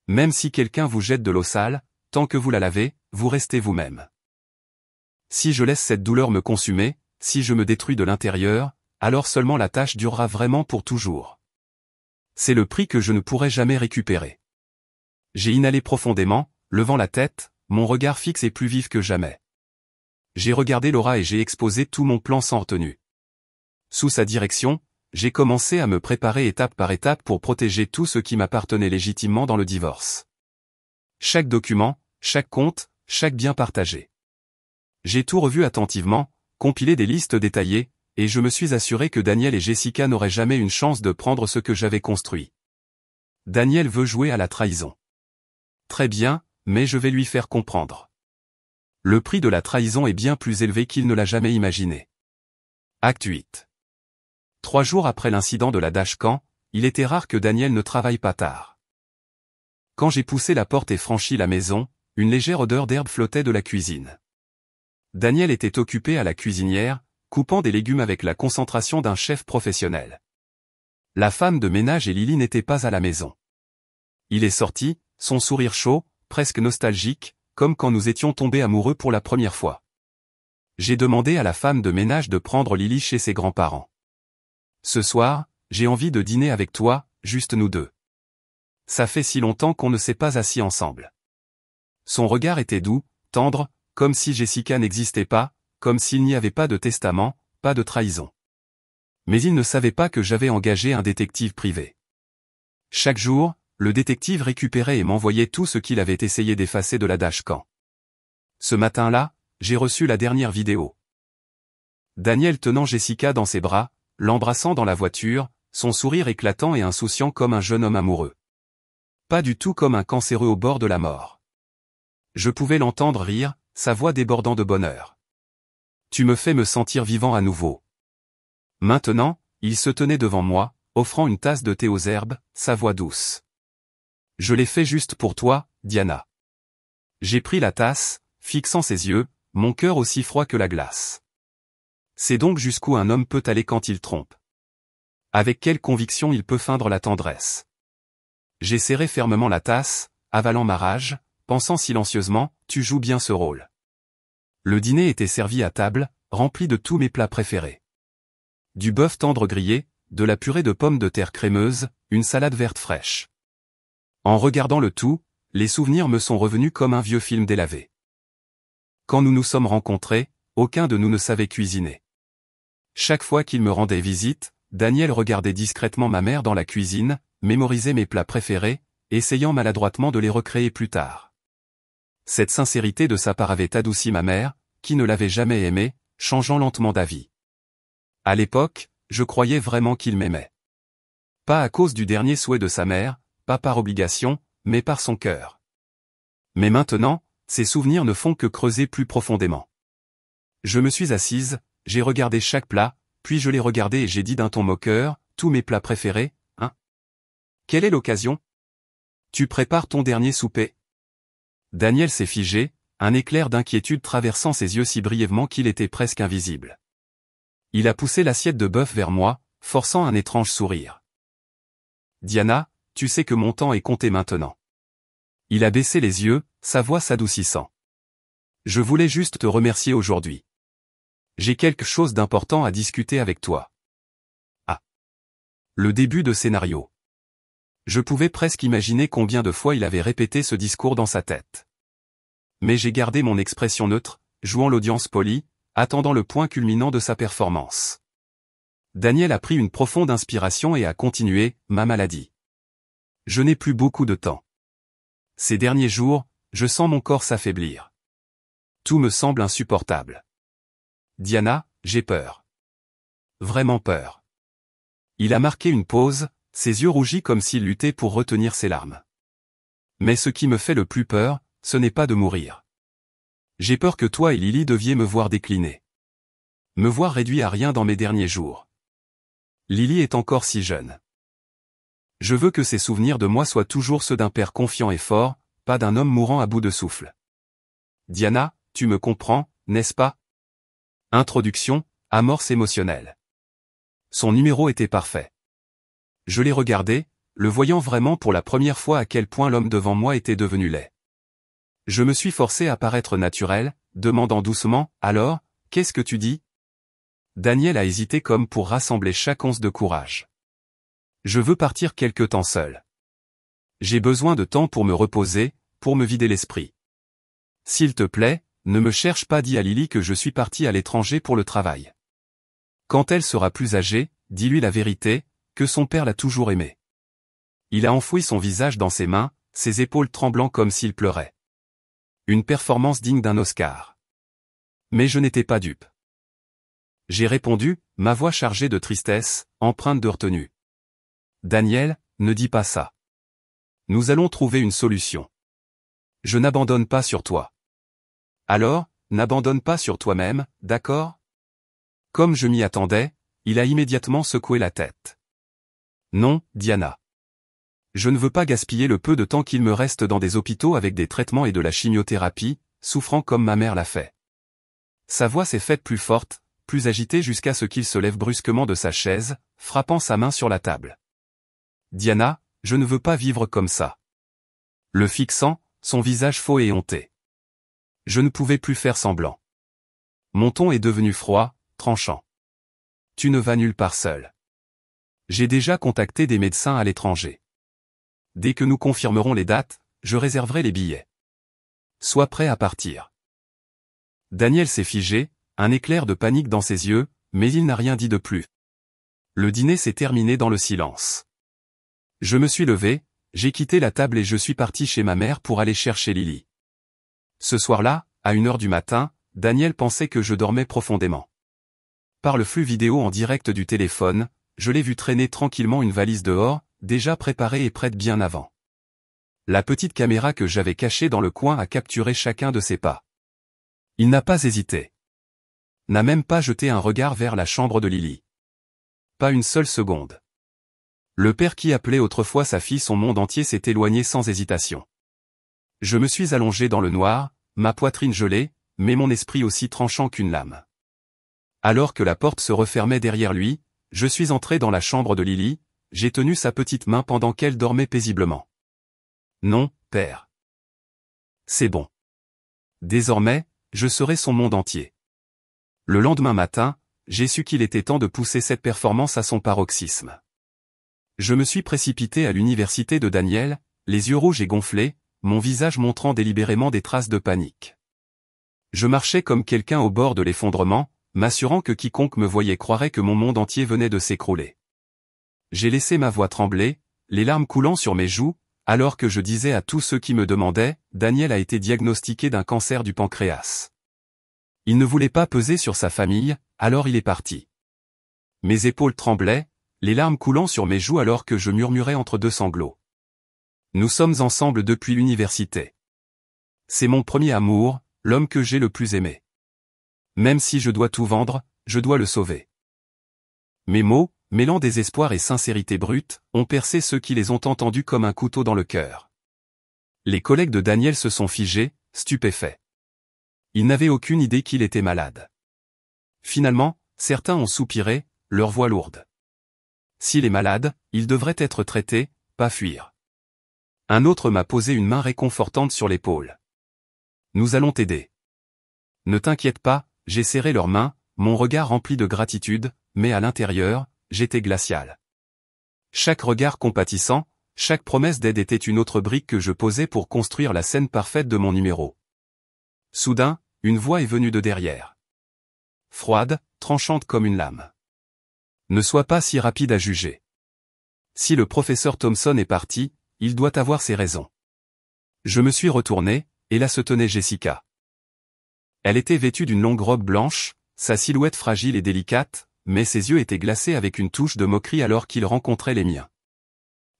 Même si quelqu'un vous jette de l'eau sale, tant que vous la lavez, vous restez vous-même. Si je laisse cette douleur me consumer, si je me détruis de l'intérieur, alors seulement la tâche durera vraiment pour toujours. C'est le prix que je ne pourrai jamais récupérer. J'ai inhalé profondément, levant la tête, mon regard fixe et plus vif que jamais. J'ai regardé Laura et j'ai exposé tout mon plan sans retenue. Sous sa direction, j'ai commencé à me préparer étape par étape pour protéger tout ce qui m'appartenait légitimement dans le divorce. Chaque document, chaque compte, chaque bien partagé. J'ai tout revu attentivement, compilé des listes détaillées, et je me suis assuré que Daniel et Jessica n'auraient jamais une chance de prendre ce que j'avais construit. Daniel veut jouer à la trahison. Très bien, mais je vais lui faire comprendre. Le prix de la trahison est bien plus élevé qu'il ne l'a jamais imaginé. Acte 8. 3 jours après l'incident de la dashcam, il était rare que Daniel ne travaille pas tard. Quand j'ai poussé la porte et franchi la maison, une légère odeur d'herbe flottait de la cuisine. Daniel était occupé à la cuisinière, coupant des légumes avec la concentration d'un chef professionnel. La femme de ménage et Lily n'étaient pas à la maison. Il est sorti, son sourire chaud, presque nostalgique, comme quand nous étions tombés amoureux pour la première fois. J'ai demandé à la femme de ménage de prendre Lily chez ses grands-parents. Ce soir, j'ai envie de dîner avec toi, juste nous deux. Ça fait si longtemps qu'on ne s'est pas assis ensemble. Son regard était doux, tendre, comme si Jessica n'existait pas, comme s'il n'y avait pas de testament, pas de trahison. Mais il ne savait pas que j'avais engagé un détective privé. Chaque jour, le détective récupérait et m'envoyait tout ce qu'il avait essayé d'effacer de la dashcam. Ce matin-là, j'ai reçu la dernière vidéo. Daniel tenant Jessica dans ses bras, l'embrassant dans la voiture, son sourire éclatant et insouciant comme un jeune homme amoureux. Pas du tout comme un cancéreux au bord de la mort. Je pouvais l'entendre rire, sa voix débordant de bonheur. Tu me fais me sentir vivant à nouveau. Maintenant, il se tenait devant moi, offrant une tasse de thé aux herbes, sa voix douce. Je l'ai fait juste pour toi, Diana. J'ai pris la tasse, fixant ses yeux, mon cœur aussi froid que la glace. C'est donc jusqu'où un homme peut aller quand il trompe. Avec quelle conviction il peut feindre la tendresse. J'ai serré fermement la tasse, avalant ma rage, pensant silencieusement, tu joues bien ce rôle. Le dîner était servi à table, rempli de tous mes plats préférés. Du bœuf tendre grillé, de la purée de pommes de terre crémeuse, une salade verte fraîche. En regardant le tout, les souvenirs me sont revenus comme un vieux film délavé. Quand nous nous sommes rencontrés, aucun de nous ne savait cuisiner. Chaque fois qu'il me rendait visite, Daniel regardait discrètement ma mère dans la cuisine, mémorisait mes plats préférés, essayant maladroitement de les recréer plus tard. Cette sincérité de sa part avait adouci ma mère, qui ne l'avait jamais aimé, changeant lentement d'avis. À l'époque, je croyais vraiment qu'il m'aimait. Pas à cause du dernier souhait de sa mère, pas par obligation, mais par son cœur. Mais maintenant, ces souvenirs ne font que creuser plus profondément. Je me suis assise, j'ai regardé chaque plat, puis je l'ai regardé et j'ai dit d'un ton moqueur, tous mes plats préférés, hein? Quelle est l'occasion? Tu prépares ton dernier souper? Daniel s'est figé, un éclair d'inquiétude traversant ses yeux si brièvement qu'il était presque invisible. Il a poussé l'assiette de bœuf vers moi, forçant un étrange sourire. Diana, tu sais que mon temps est compté maintenant. Il a baissé les yeux, sa voix s'adoucissant. Je voulais juste te remercier aujourd'hui. J'ai quelque chose d'important à discuter avec toi. Ah. Le début de scénario. Je pouvais presque imaginer combien de fois il avait répété ce discours dans sa tête. Mais j'ai gardé mon expression neutre, jouant l'audience polie, attendant le point culminant de sa performance. Daniel a pris une profonde inspiration et a continué, ma maladie. Je n'ai plus beaucoup de temps. Ces derniers jours, je sens mon corps s'affaiblir. Tout me semble insupportable. Diana, j'ai peur. Vraiment peur. Il a marqué une pause, ses yeux rougis comme s'il luttait pour retenir ses larmes. Mais ce qui me fait le plus peur, ce n'est pas de mourir. J'ai peur que toi et Lily deviez me voir décliner. Me voir réduit à rien dans mes derniers jours. Lily est encore si jeune. Je veux que ses souvenirs de moi soient toujours ceux d'un père confiant et fort, pas d'un homme mourant à bout de souffle. Diana, tu me comprends, n'est-ce pas? Introduction, amorce émotionnelle. Son numéro était parfait. Je l'ai regardé, le voyant vraiment pour la première fois à quel point l'homme devant moi était devenu laid. Je me suis forcé à paraître naturel, demandant doucement, alors, qu'est-ce que tu dis? Daniel a hésité comme pour rassembler chaque once de courage. Je veux partir quelque temps seul. J'ai besoin de temps pour me reposer, pour me vider l'esprit. S'il te plaît, ne me cherche pas, dis à Lily que je suis parti à l'étranger pour le travail. Quand elle sera plus âgée, dis-lui la vérité, que son père l'a toujours aimée. Il a enfoui son visage dans ses mains, ses épaules tremblant comme s'il pleurait. Une performance digne d'un Oscar. Mais je n'étais pas dupe. J'ai répondu, ma voix chargée de tristesse, empreinte de retenue. Daniel, ne dis pas ça. Nous allons trouver une solution. Je n'abandonne pas sur toi. Alors, n'abandonne pas sur toi-même, d'accord? Comme je m'y attendais, il a immédiatement secoué la tête. Non, Diana. Je ne veux pas gaspiller le peu de temps qu'il me reste dans des hôpitaux avec des traitements et de la chimiothérapie, souffrant comme ma mère l'a fait. Sa voix s'est faite plus forte, plus agitée jusqu'à ce qu'il se lève brusquement de sa chaise, frappant sa main sur la table. Diana, je ne veux pas vivre comme ça. Le fixant, son visage faux et honté. Je ne pouvais plus faire semblant. Mon ton est devenu froid, tranchant. Tu ne vas nulle part seul. J'ai déjà contacté des médecins à l'étranger. Dès que nous confirmerons les dates, je réserverai les billets. Sois prêt à partir. Daniel s'est figé, un éclair de panique dans ses yeux, mais il n'a rien dit de plus. Le dîner s'est terminé dans le silence. Je me suis levé, j'ai quitté la table et je suis parti chez ma mère pour aller chercher Lily. Ce soir-là, à 1h du matin, Daniel pensait que je dormais profondément. Par le flux vidéo en direct du téléphone, je l'ai vu traîner tranquillement une valise dehors, déjà préparée et prête bien avant. La petite caméra que j'avais cachée dans le coin a capturé chacun de ses pas. Il n'a pas hésité. N'a même pas jeté un regard vers la chambre de Lily. Pas une seule seconde. Le père qui appelait autrefois sa fille son monde entier s'est éloigné sans hésitation. Je me suis allongé dans le noir, ma poitrine gelée, mais mon esprit aussi tranchant qu'une lame. Alors que la porte se refermait derrière lui, je suis entré dans la chambre de Lily, j'ai tenu sa petite main pendant qu'elle dormait paisiblement. Non, père. C'est bon. Désormais, je serai son monde entier. Le lendemain matin, j'ai su qu'il était temps de pousser cette performance à son paroxysme. Je me suis précipité à l'université de Daniel, les yeux rouges et gonflés, mon visage montrant délibérément des traces de panique. Je marchais comme quelqu'un au bord de l'effondrement, m'assurant que quiconque me voyait croirait que mon monde entier venait de s'écrouler. J'ai laissé ma voix trembler, les larmes coulant sur mes joues, alors que je disais à tous ceux qui me demandaient, Daniel a été diagnostiqué d'un cancer du pancréas. Il ne voulait pas peser sur sa famille, alors il est parti. Mes épaules tremblaient, les larmes coulant sur mes joues alors que je murmurais entre deux sanglots. Nous sommes ensemble depuis l'université. C'est mon premier amour, l'homme que j'ai le plus aimé. Même si je dois tout vendre, je dois le sauver. Mes mots, mêlant désespoir et sincérité brute, ont percé ceux qui les ont entendus comme un couteau dans le cœur. Les collègues de Daniel se sont figés, stupéfaits. Ils n'avaient aucune idée qu'il était malade. Finalement, certains ont soupiré, leur voix lourde. S'il est malade, il devrait être traité, pas fuir. Un autre m'a posé une main réconfortante sur l'épaule. Nous allons t'aider. Ne t'inquiète pas, j'ai serré leurs mains, mon regard rempli de gratitude, mais à l'intérieur, j'étais glacial. Chaque regard compatissant, chaque promesse d'aide était une autre brique que je posais pour construire la scène parfaite de mon numéro. Soudain, une voix est venue de derrière. Froide, tranchante comme une lame. Ne sois pas si rapide à juger. Si le professeur Thompson est parti, il doit avoir ses raisons. Je me suis retourné, et là se tenait Jessica. Elle était vêtue d'une longue robe blanche, sa silhouette fragile et délicate, mais ses yeux étaient glacés avec une touche de moquerie alors qu'il rencontrait les miens.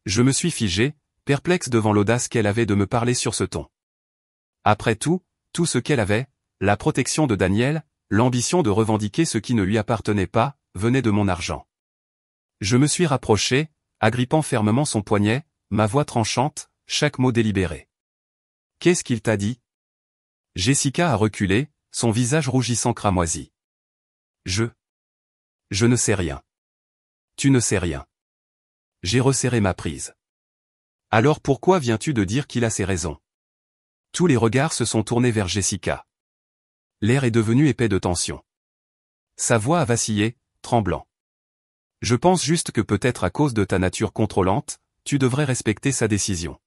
Je me suis figé, perplexe devant l'audace qu'elle avait de me parler sur ce ton. Après tout ce qu'elle avait, la protection de Daniel, l'ambition de revendiquer ce qui ne lui appartenait pas, venait de mon argent. Je me suis rapproché, agrippant fermement son poignet, ma voix tranchante, chaque mot délibéré. « Qu'est-ce qu'il t'a dit ?» Jessica a reculé, son visage rougissant cramoisi. Je ne sais rien. Tu ne sais rien. J'ai resserré ma prise. Alors pourquoi viens-tu de dire qu'il a ses raisons? Tous les regards se sont tournés vers Jessica. L'air est devenu épais de tension. Sa voix a vacillé, tremblant. Je pense juste que peut-être à cause de ta nature contrôlante, tu devrais respecter sa décision.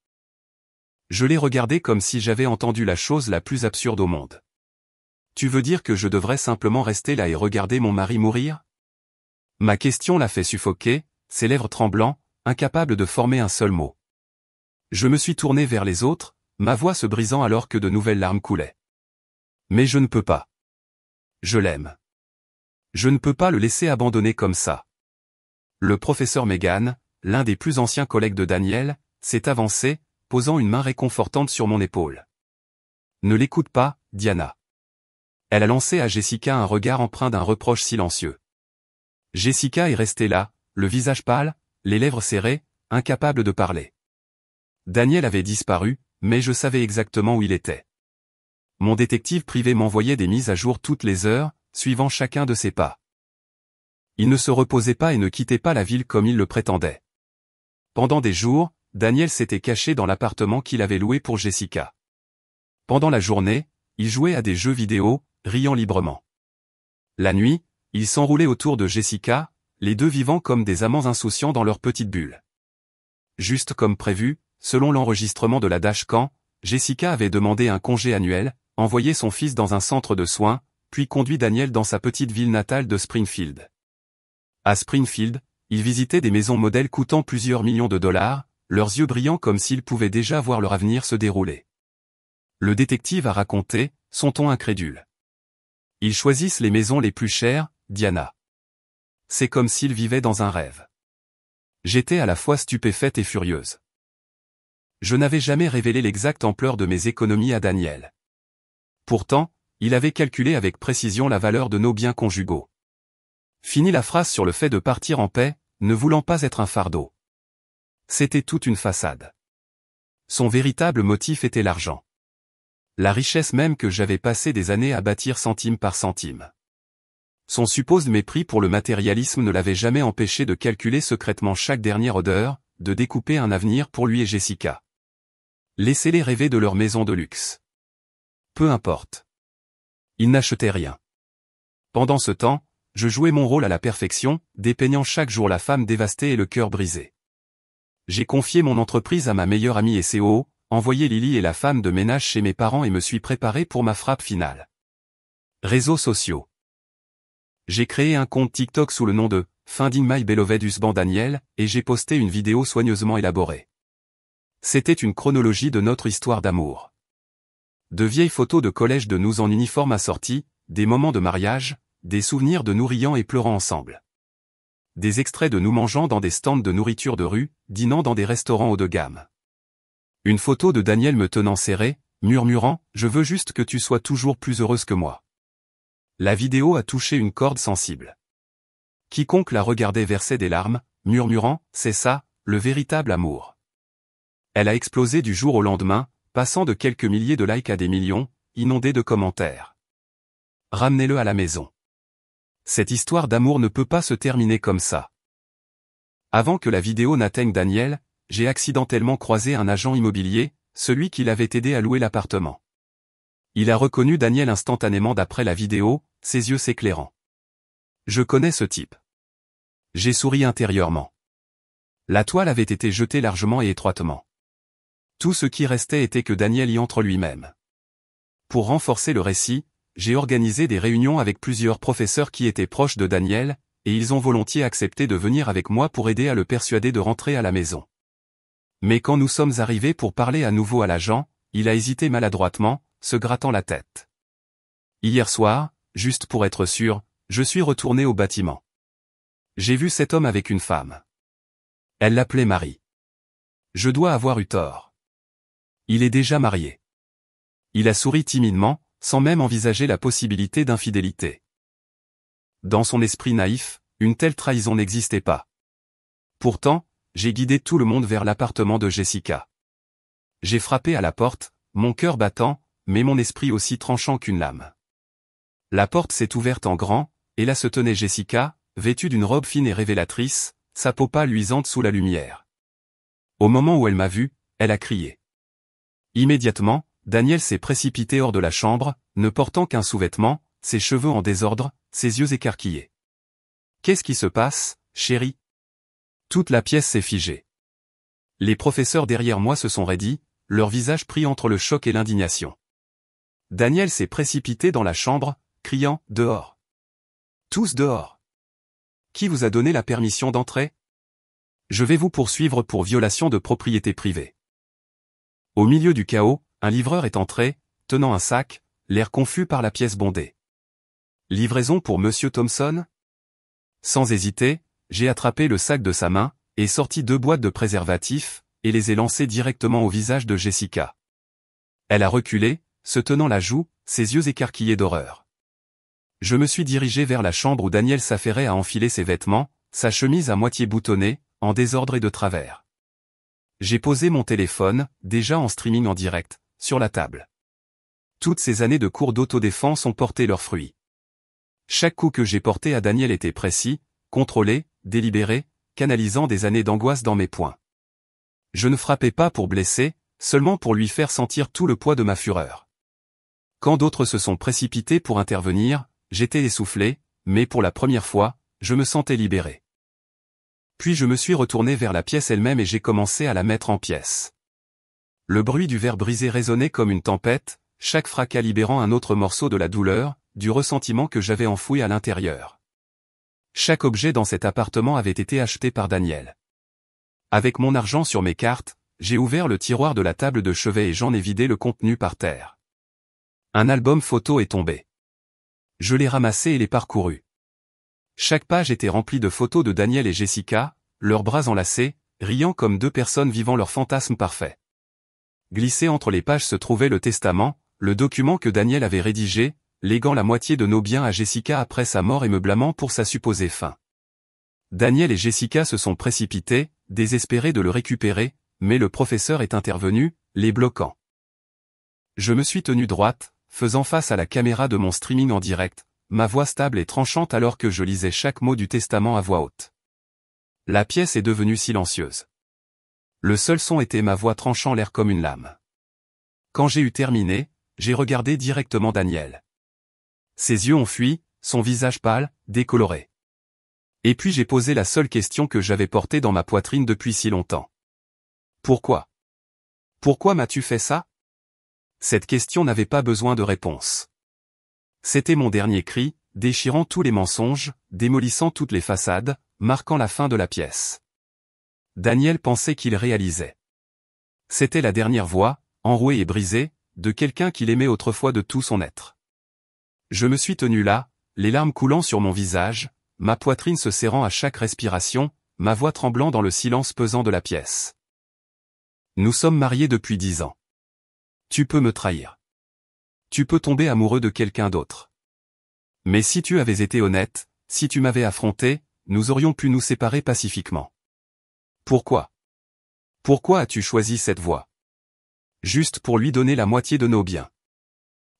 Je l'ai regardé comme si j'avais entendu la chose la plus absurde au monde. Tu veux dire que je devrais simplement rester là et regarder mon mari mourir? Ma question l'a fait suffoquer, ses lèvres tremblant, incapable de former un seul mot. Je me suis tourné vers les autres, ma voix se brisant alors que de nouvelles larmes coulaient. Mais je ne peux pas. Je l'aime. Je ne peux pas le laisser abandonner comme ça. Le professeur Megan, l'un des plus anciens collègues de Daniel, s'est avancé, posant une main réconfortante sur mon épaule. Ne l'écoute pas, Diana. Elle a lancé à Jessica un regard empreint d'un reproche silencieux. Jessica est restée là, le visage pâle, les lèvres serrées, incapable de parler. Daniel avait disparu, mais je savais exactement où il était. Mon détective privé m'envoyait des mises à jour toutes les heures, suivant chacun de ses pas. Il ne se reposait pas et ne quittait pas la ville comme il le prétendait. Pendant des jours, Daniel s'était caché dans l'appartement qu'il avait loué pour Jessica. Pendant la journée, il jouait à des jeux vidéo, riant librement. La nuit, il s'enroulait autour de Jessica, les deux vivant comme des amants insouciants dans leur petite bulle. Juste comme prévu, selon l'enregistrement de la dashcam, Jessica avait demandé un congé annuel, envoyé son fils dans un centre de soins, puis conduit Daniel dans sa petite ville natale de Springfield. À Springfield, il visitait des maisons modèles coûtant plusieurs millions de dollars, leurs yeux brillants comme s'ils pouvaient déjà voir leur avenir se dérouler. Le détective a raconté, son ton incrédule. Ils choisissent les maisons les plus chères, Diana. C'est comme s'ils vivaient dans un rêve. J'étais à la fois stupéfaite et furieuse. Je n'avais jamais révélé l'exacte ampleur de mes économies à Daniel. Pourtant, il avait calculé avec précision la valeur de nos biens conjugaux. Fini la phrase sur le fait de partir en paix, ne voulant pas être un fardeau. C'était toute une façade. Son véritable motif était l'argent. La richesse même que j'avais passé des années à bâtir centime par centime. Son supposé mépris pour le matérialisme ne l'avait jamais empêché de calculer secrètement chaque dernière odeur, de découper un avenir pour lui et Jessica. Laissez-les rêver de leur maison de luxe. Peu importe. Il n'achetait rien. Pendant ce temps, je jouais mon rôle à la perfection, dépeignant chaque jour la femme dévastée et le cœur brisé. J'ai confié mon entreprise à ma meilleure amie et COO, envoyé Lily et la femme de ménage chez mes parents et me suis préparé pour ma frappe finale. Réseaux sociaux. J'ai créé un compte TikTok sous le nom de « Finding My Beloved Husband Daniel » et j'ai posté une vidéo soigneusement élaborée. C'était une chronologie de notre histoire d'amour. De vieilles photos de collège de nous en uniforme assortis, des moments de mariage, des souvenirs de nous riant et pleurant ensemble. Des extraits de nous mangeant dans des stands de nourriture de rue, dînant dans des restaurants haut de gamme. Une photo de Daniel me tenant serré, murmurant « Je veux juste que tu sois toujours plus heureuse que moi ». La vidéo a touché une corde sensible. Quiconque la regardait versait des larmes, murmurant « C'est ça, le véritable amour ». Elle a explosé du jour au lendemain, passant de quelques milliers de likes à des millions, inondée de commentaires. Ramenez-le à la maison. Cette histoire d'amour ne peut pas se terminer comme ça. Avant que la vidéo n'atteigne Daniel, j'ai accidentellement croisé un agent immobilier, celui qui l'avait aidé à louer l'appartement. Il a reconnu Daniel instantanément d'après la vidéo, ses yeux s'éclairant. Je connais ce type. J'ai souri intérieurement. La toile avait été jetée largement et étroitement. Tout ce qui restait était que Daniel y entre lui-même. Pour renforcer le récit, j'ai organisé des réunions avec plusieurs professeurs qui étaient proches de Daniel, et ils ont volontiers accepté de venir avec moi pour aider à le persuader de rentrer à la maison. Mais quand nous sommes arrivés pour parler à nouveau à l'agent, il a hésité maladroitement, se grattant la tête. Hier soir, juste pour être sûr, je suis retourné au bâtiment. J'ai vu cet homme avec une femme. Elle l'appelait Marie. Je dois avoir eu tort. Il est déjà marié. Il a souri timidement, sans même envisager la possibilité d'infidélité. Dans son esprit naïf, une telle trahison n'existait pas. Pourtant, j'ai guidé tout le monde vers l'appartement de Jessica. J'ai frappé à la porte, mon cœur battant, mais mon esprit aussi tranchant qu'une lame. La porte s'est ouverte en grand, et là se tenait Jessica, vêtue d'une robe fine et révélatrice, sa peau pâle luisante sous la lumière. Au moment où elle m'a vu, elle a crié. Immédiatement, Daniel s'est précipité hors de la chambre, ne portant qu'un sous-vêtement, ses cheveux en désordre, ses yeux écarquillés. « Qu'est-ce qui se passe, chérie ?» Toute la pièce s'est figée. Les professeurs derrière moi se sont raidis, leur visage pris entre le choc et l'indignation. Daniel s'est précipité dans la chambre, criant « Dehors ! Tous dehors ! Qui vous a donné la permission d'entrer ? Je vais vous poursuivre pour violation de propriété privée. » Au milieu du chaos, un livreur est entré, tenant un sac, l'air confus par la pièce bondée. « Livraison pour Monsieur Thompson ?» Sans hésiter, j'ai attrapé le sac de sa main, et sorti 2 boîtes de préservatifs, et les ai lancées directement au visage de Jessica. Elle a reculé, se tenant la joue, ses yeux écarquillés d'horreur. Je me suis dirigé vers la chambre où Daniel s'affairait à enfiler ses vêtements, sa chemise à moitié boutonnée, en désordre et de travers. J'ai posé mon téléphone, déjà en streaming en direct, sur la table. Toutes ces années de cours d'autodéfense ont porté leurs fruits. Chaque coup que j'ai porté à Daniel était précis, contrôlé, délibéré, canalisant des années d'angoisse dans mes poings. Je ne frappais pas pour blesser, seulement pour lui faire sentir tout le poids de ma fureur. Quand d'autres se sont précipités pour intervenir, j'étais essoufflé, mais pour la première fois, je me sentais libéré. Puis je me suis retourné vers la pièce elle-même et j'ai commencé à la mettre en pièces. Le bruit du verre brisé résonnait comme une tempête, chaque fracas libérant un autre morceau de la douleur, du ressentiment que j'avais enfoui à l'intérieur. Chaque objet dans cet appartement avait été acheté par Daniel. Avec mon argent sur mes cartes, j'ai ouvert le tiroir de la table de chevet et j'en ai vidé le contenu par terre. Un album photo est tombé. Je l'ai ramassé et l'ai parcouru. Chaque page était remplie de photos de Daniel et Jessica, leurs bras enlacés, riant comme 2 personnes vivant leur fantasme parfait. Glissé entre les pages se trouvait le testament, le document que Daniel avait rédigé, léguant la moitié de nos biens à Jessica après sa mort et me blâmant pour sa supposée fin. Daniel et Jessica se sont précipités, désespérés de le récupérer, mais le professeur est intervenu, les bloquant. Je me suis tenu droite, faisant face à la caméra de mon streaming en direct, ma voix stable et tranchante alors que je lisais chaque mot du testament à voix haute. La pièce est devenue silencieuse. Le seul son était ma voix tranchant l'air comme une lame. Quand j'ai eu terminé, j'ai regardé directement Daniel. Ses yeux ont fui, son visage pâle, décoloré. Et puis j'ai posé la seule question que j'avais portée dans ma poitrine depuis si longtemps. Pourquoi? Pourquoi m'as-tu fait ça? Cette question n'avait pas besoin de réponse. C'était mon dernier cri, déchirant tous les mensonges, démolissant toutes les façades, marquant la fin de la pièce. Daniel pensait qu'il réalisait. C'était la dernière voix, enrouée et brisée, de quelqu'un qu'il aimait autrefois de tout son être. Je me suis tenu là, les larmes coulant sur mon visage, ma poitrine se serrant à chaque respiration, ma voix tremblant dans le silence pesant de la pièce. Nous sommes mariés depuis 10 ans. Tu peux me trahir. Tu peux tomber amoureux de quelqu'un d'autre. Mais si tu avais été honnête, si tu m'avais affronté, nous aurions pu nous séparer pacifiquement. Pourquoi? Pourquoi as-tu choisi cette voie? Juste pour lui donner la moitié de nos biens.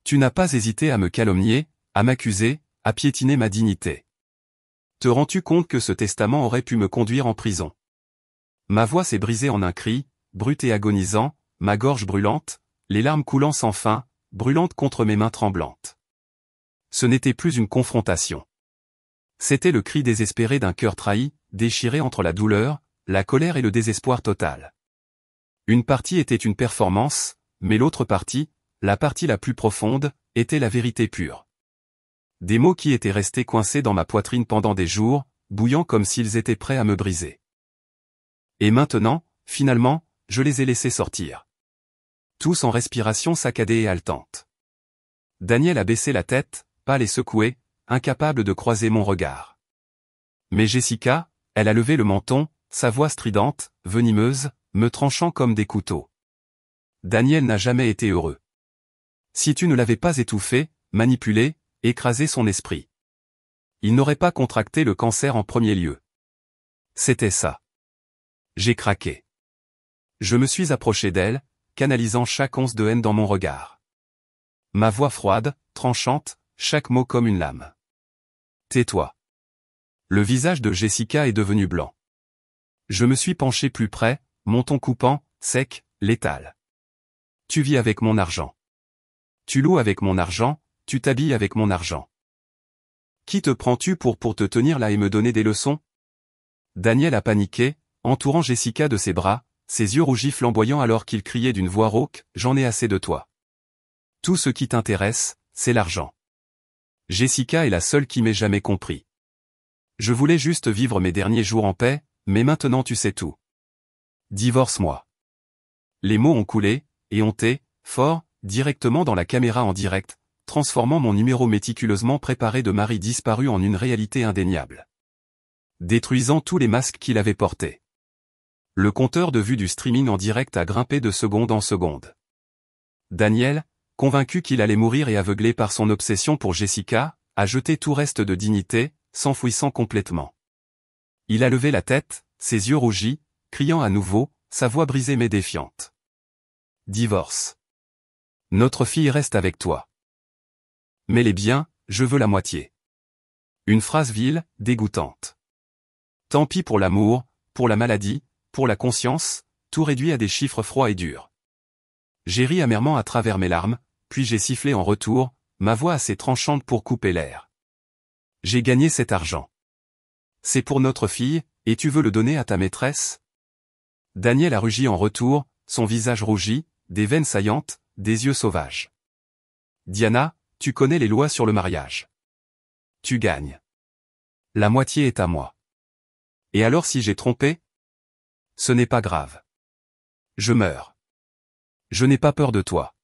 Tu n'as pas hésité à me calomnier, à m'accuser, à piétiner ma dignité. Te rends-tu compte que ce testament aurait pu me conduire en prison? Ma voix s'est brisée en un cri, brut et agonisant, ma gorge brûlante, les larmes coulant sans fin, brûlantes contre mes mains tremblantes. Ce n'était plus une confrontation. C'était le cri désespéré d'un cœur trahi, déchiré entre la douleur, la colère et le désespoir total. Une partie était une performance, mais l'autre partie, la partie la plus profonde, était la vérité pure. Des mots qui étaient restés coincés dans ma poitrine pendant des jours, bouillant comme s'ils étaient prêts à me briser. Et maintenant, finalement, je les ai laissés sortir. Tous en respiration saccadée et haletante. Daniel a baissé la tête, pâle et secoué, incapable de croiser mon regard. Mais Jessica, elle a levé le menton, sa voix stridente, venimeuse, me tranchant comme des couteaux. Daniel n'a jamais été heureux. Si tu ne l'avais pas étouffé, manipulé, écrasé son esprit, il n'aurait pas contracté le cancer en premier lieu. C'était ça. J'ai craqué. Je me suis approché d'elle, canalisant chaque once de haine dans mon regard. Ma voix froide, tranchante, chaque mot comme une lame. Tais-toi. Le visage de Jessica est devenu blanc. Je me suis penché plus près, mon ton coupant, sec, létal. Tu vis avec mon argent. Tu loues avec mon argent, tu t'habilles avec mon argent. Qui te prends-tu pour te tenir là et me donner des leçons? Daniel a paniqué, entourant Jessica de ses bras, ses yeux rougis flamboyants alors qu'il criait d'une voix rauque, « J'en ai assez de toi. Tout ce qui t'intéresse, c'est l'argent. » Jessica est la seule qui m'ait jamais compris. Je voulais juste vivre mes derniers jours en paix, mais maintenant tu sais tout. Divorce-moi. Les mots ont coulé, éhontés, forts, directement dans la caméra en direct, transformant mon numéro méticuleusement préparé de mari disparu en une réalité indéniable. Détruisant tous les masques qu'il avait portés. Le compteur de vue du streaming en direct a grimpé de seconde en seconde. Daniel, convaincu qu'il allait mourir et aveuglé par son obsession pour Jessica, a jeté tout reste de dignité, s'enfouissant complètement. Il a levé la tête, ses yeux rougis, criant à nouveau, sa voix brisée mais défiante. Divorce. Notre fille reste avec toi. Mais les biens, je veux la moitié. Une phrase vile, dégoûtante. Tant pis pour l'amour, pour la maladie, pour la conscience, tout réduit à des chiffres froids et durs. J'ai ri amèrement à travers mes larmes, puis j'ai sifflé en retour, ma voix assez tranchante pour couper l'air. J'ai gagné cet argent. C'est pour notre fille, et tu veux le donner à ta maîtresse? Daniel a rugi en retour, son visage rougi, des veines saillantes, des yeux sauvages. Diana, tu connais les lois sur le mariage. Tu gagnes. La moitié est à moi. Et alors si j'ai trompé? Ce n'est pas grave. Je meurs. Je n'ai pas peur de toi.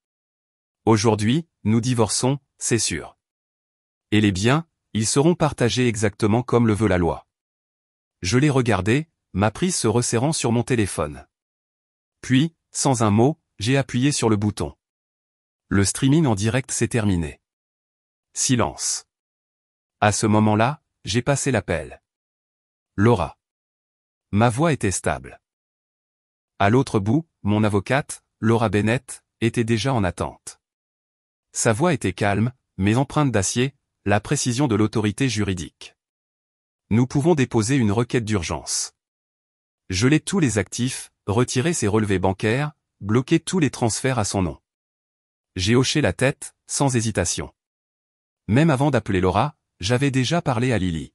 Aujourd'hui, nous divorçons, c'est sûr. Et les biens, ils seront partagés exactement comme le veut la loi. Je l'ai regardé, ma prise se resserrant sur mon téléphone. Puis, sans un mot, j'ai appuyé sur le bouton. Le streaming en direct s'est terminé. Silence. À ce moment-là, j'ai passé l'appel. Laura. Ma voix était stable. À l'autre bout, mon avocate, Laura Bennett, était déjà en attente. Sa voix était calme, mais empreinte d'acier, la précision de l'autorité juridique. Nous pouvons déposer une requête d'urgence. Geler tous les actifs, retirer ses relevés bancaires, bloquer tous les transferts à son nom. J'ai hoché la tête, sans hésitation. Même avant d'appeler Laura, j'avais déjà parlé à Lily.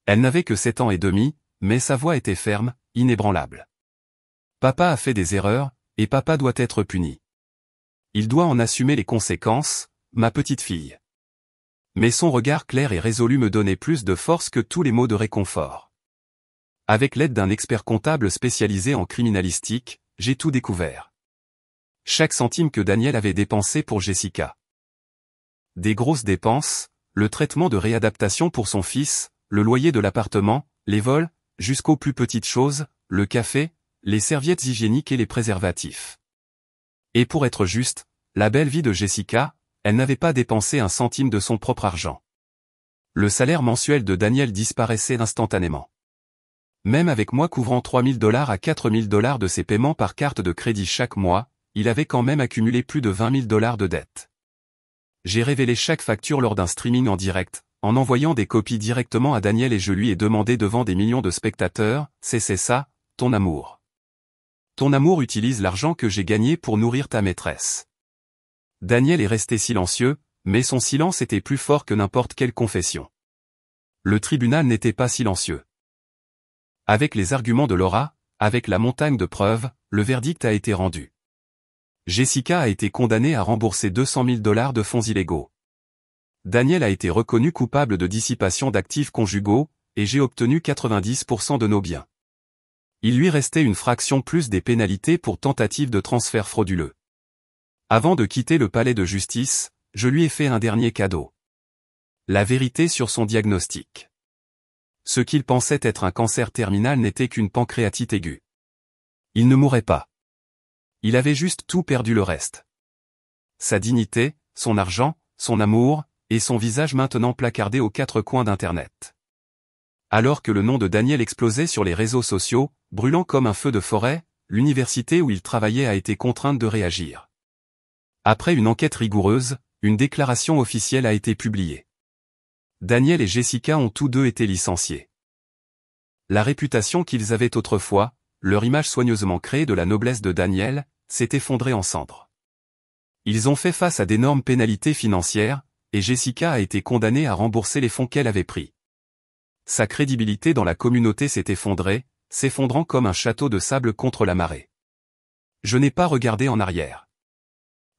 Elle n'avait que 7 ans et demi, mais sa voix était ferme, inébranlable. Papa a fait des erreurs, et papa doit être puni. Il doit en assumer les conséquences, ma petite fille. Mais son regard clair et résolu me donnait plus de force que tous les mots de réconfort. Avec l'aide d'un expert comptable spécialisé en criminalistique, j'ai tout découvert. Chaque centime que Daniel avait dépensé pour Jessica. Des grosses dépenses, le traitement de réadaptation pour son fils, le loyer de l'appartement, les vols, jusqu'aux plus petites choses, le café, les serviettes hygiéniques et les préservatifs. Et pour être juste, la belle vie de Jessica, elle n'avait pas dépensé un centime de son propre argent. Le salaire mensuel de Daniel disparaissait instantanément. Même avec moi couvrant $3 000 à $4 000 de ses paiements par carte de crédit chaque mois, il avait quand même accumulé plus de $20 000 de dettes. J'ai révélé chaque facture lors d'un streaming en direct, en envoyant des copies directement à Daniel et je lui ai demandé devant des millions de spectateurs, c'est ça, ton amour. Ton amour utilise l'argent que j'ai gagné pour nourrir ta maîtresse. Daniel est resté silencieux, mais son silence était plus fort que n'importe quelle confession. Le tribunal n'était pas silencieux. Avec les arguments de Laura, avec la montagne de preuves, le verdict a été rendu. Jessica a été condamnée à rembourser $200 000 de fonds illégaux. Daniel a été reconnu coupable de dissipation d'actifs conjugaux, et j'ai obtenu 90% de nos biens. Il lui restait une fraction plus des pénalités pour tentative de transfert frauduleux. Avant de quitter le palais de justice, je lui ai fait un dernier cadeau. La vérité sur son diagnostic. Ce qu'il pensait être un cancer terminal n'était qu'une pancréatite aiguë. Il ne mourrait pas. Il avait juste tout perdu le reste. Sa dignité, son argent, son amour, et son visage maintenant placardé aux 4 coins d'Internet. Alors que le nom de Daniel explosait sur les réseaux sociaux, brûlant comme un feu de forêt, l'université où il travaillait a été contrainte de réagir. Après une enquête rigoureuse, une déclaration officielle a été publiée. Daniel et Jessica ont tous deux été licenciés. La réputation qu'ils avaient autrefois, leur image soigneusement créée de la noblesse de Daniel, s'est effondrée en cendres. Ils ont fait face à d'énormes pénalités financières, et Jessica a été condamnée à rembourser les fonds qu'elle avait pris. Sa crédibilité dans la communauté s'est effondrée, s'effondrant comme un château de sable contre la marée. Je n'ai pas regardé en arrière.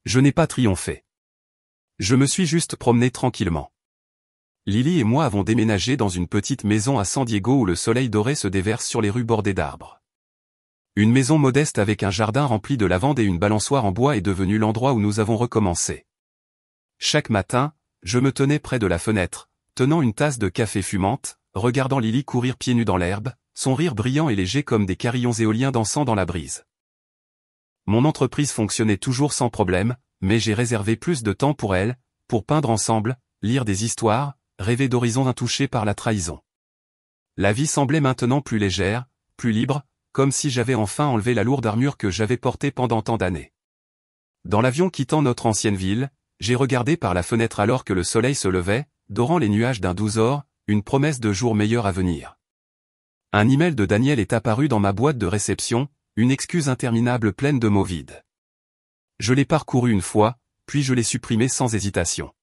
Je n'ai pas triomphé. Je me suis juste promené tranquillement. Lily et moi avons déménagé dans une petite maison à San Diego où le soleil doré se déverse sur les rues bordées d'arbres. Une maison modeste avec un jardin rempli de lavande et une balançoire en bois est devenue l'endroit où nous avons recommencé. Chaque matin, je me tenais près de la fenêtre, tenant une tasse de café fumante, regardant Lily courir pieds nus dans l'herbe, son rire brillant et léger comme des carillons éoliens dansant dans la brise. Mon entreprise fonctionnait toujours sans problème, mais j'ai réservé plus de temps pour elle, pour peindre ensemble, lire des histoires, rêver d'horizons intouchés par la trahison. La vie semblait maintenant plus légère, plus libre, comme si j'avais enfin enlevé la lourde armure que j'avais portée pendant tant d'années. Dans l'avion quittant notre ancienne ville, j'ai regardé par la fenêtre alors que le soleil se levait, dorant les nuages d'un doux or, une promesse de jours meilleurs à venir. Un email de Daniel est apparu dans ma boîte de réception, une excuse interminable pleine de mots vides. Je l'ai parcouru une fois, puis je l'ai supprimé sans hésitation.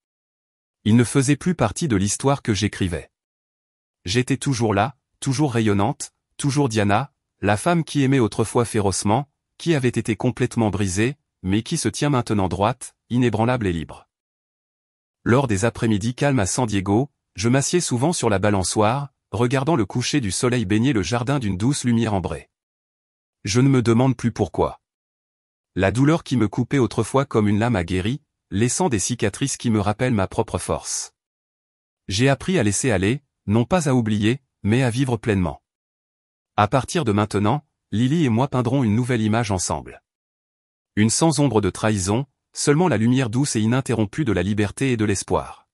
Il ne faisait plus partie de l'histoire que j'écrivais. J'étais toujours là, toujours rayonnante, toujours Diana, la femme qui aimait autrefois férocement, qui avait été complètement brisée, mais qui se tient maintenant droite, inébranlable et libre. Lors des après-midi calmes à San Diego, je m'assieds souvent sur la balançoire, regardant le coucher du soleil baigner le jardin d'une douce lumière ambrée. Je ne me demande plus pourquoi. La douleur qui me coupait autrefois comme une lame a guéri, laissant des cicatrices qui me rappellent ma propre force. J'ai appris à laisser aller, non pas à oublier, mais à vivre pleinement. À partir de maintenant, Lily et moi peindrons une nouvelle image ensemble. Une sans ombre de trahison, seulement la lumière douce et ininterrompue de la liberté et de l'espoir.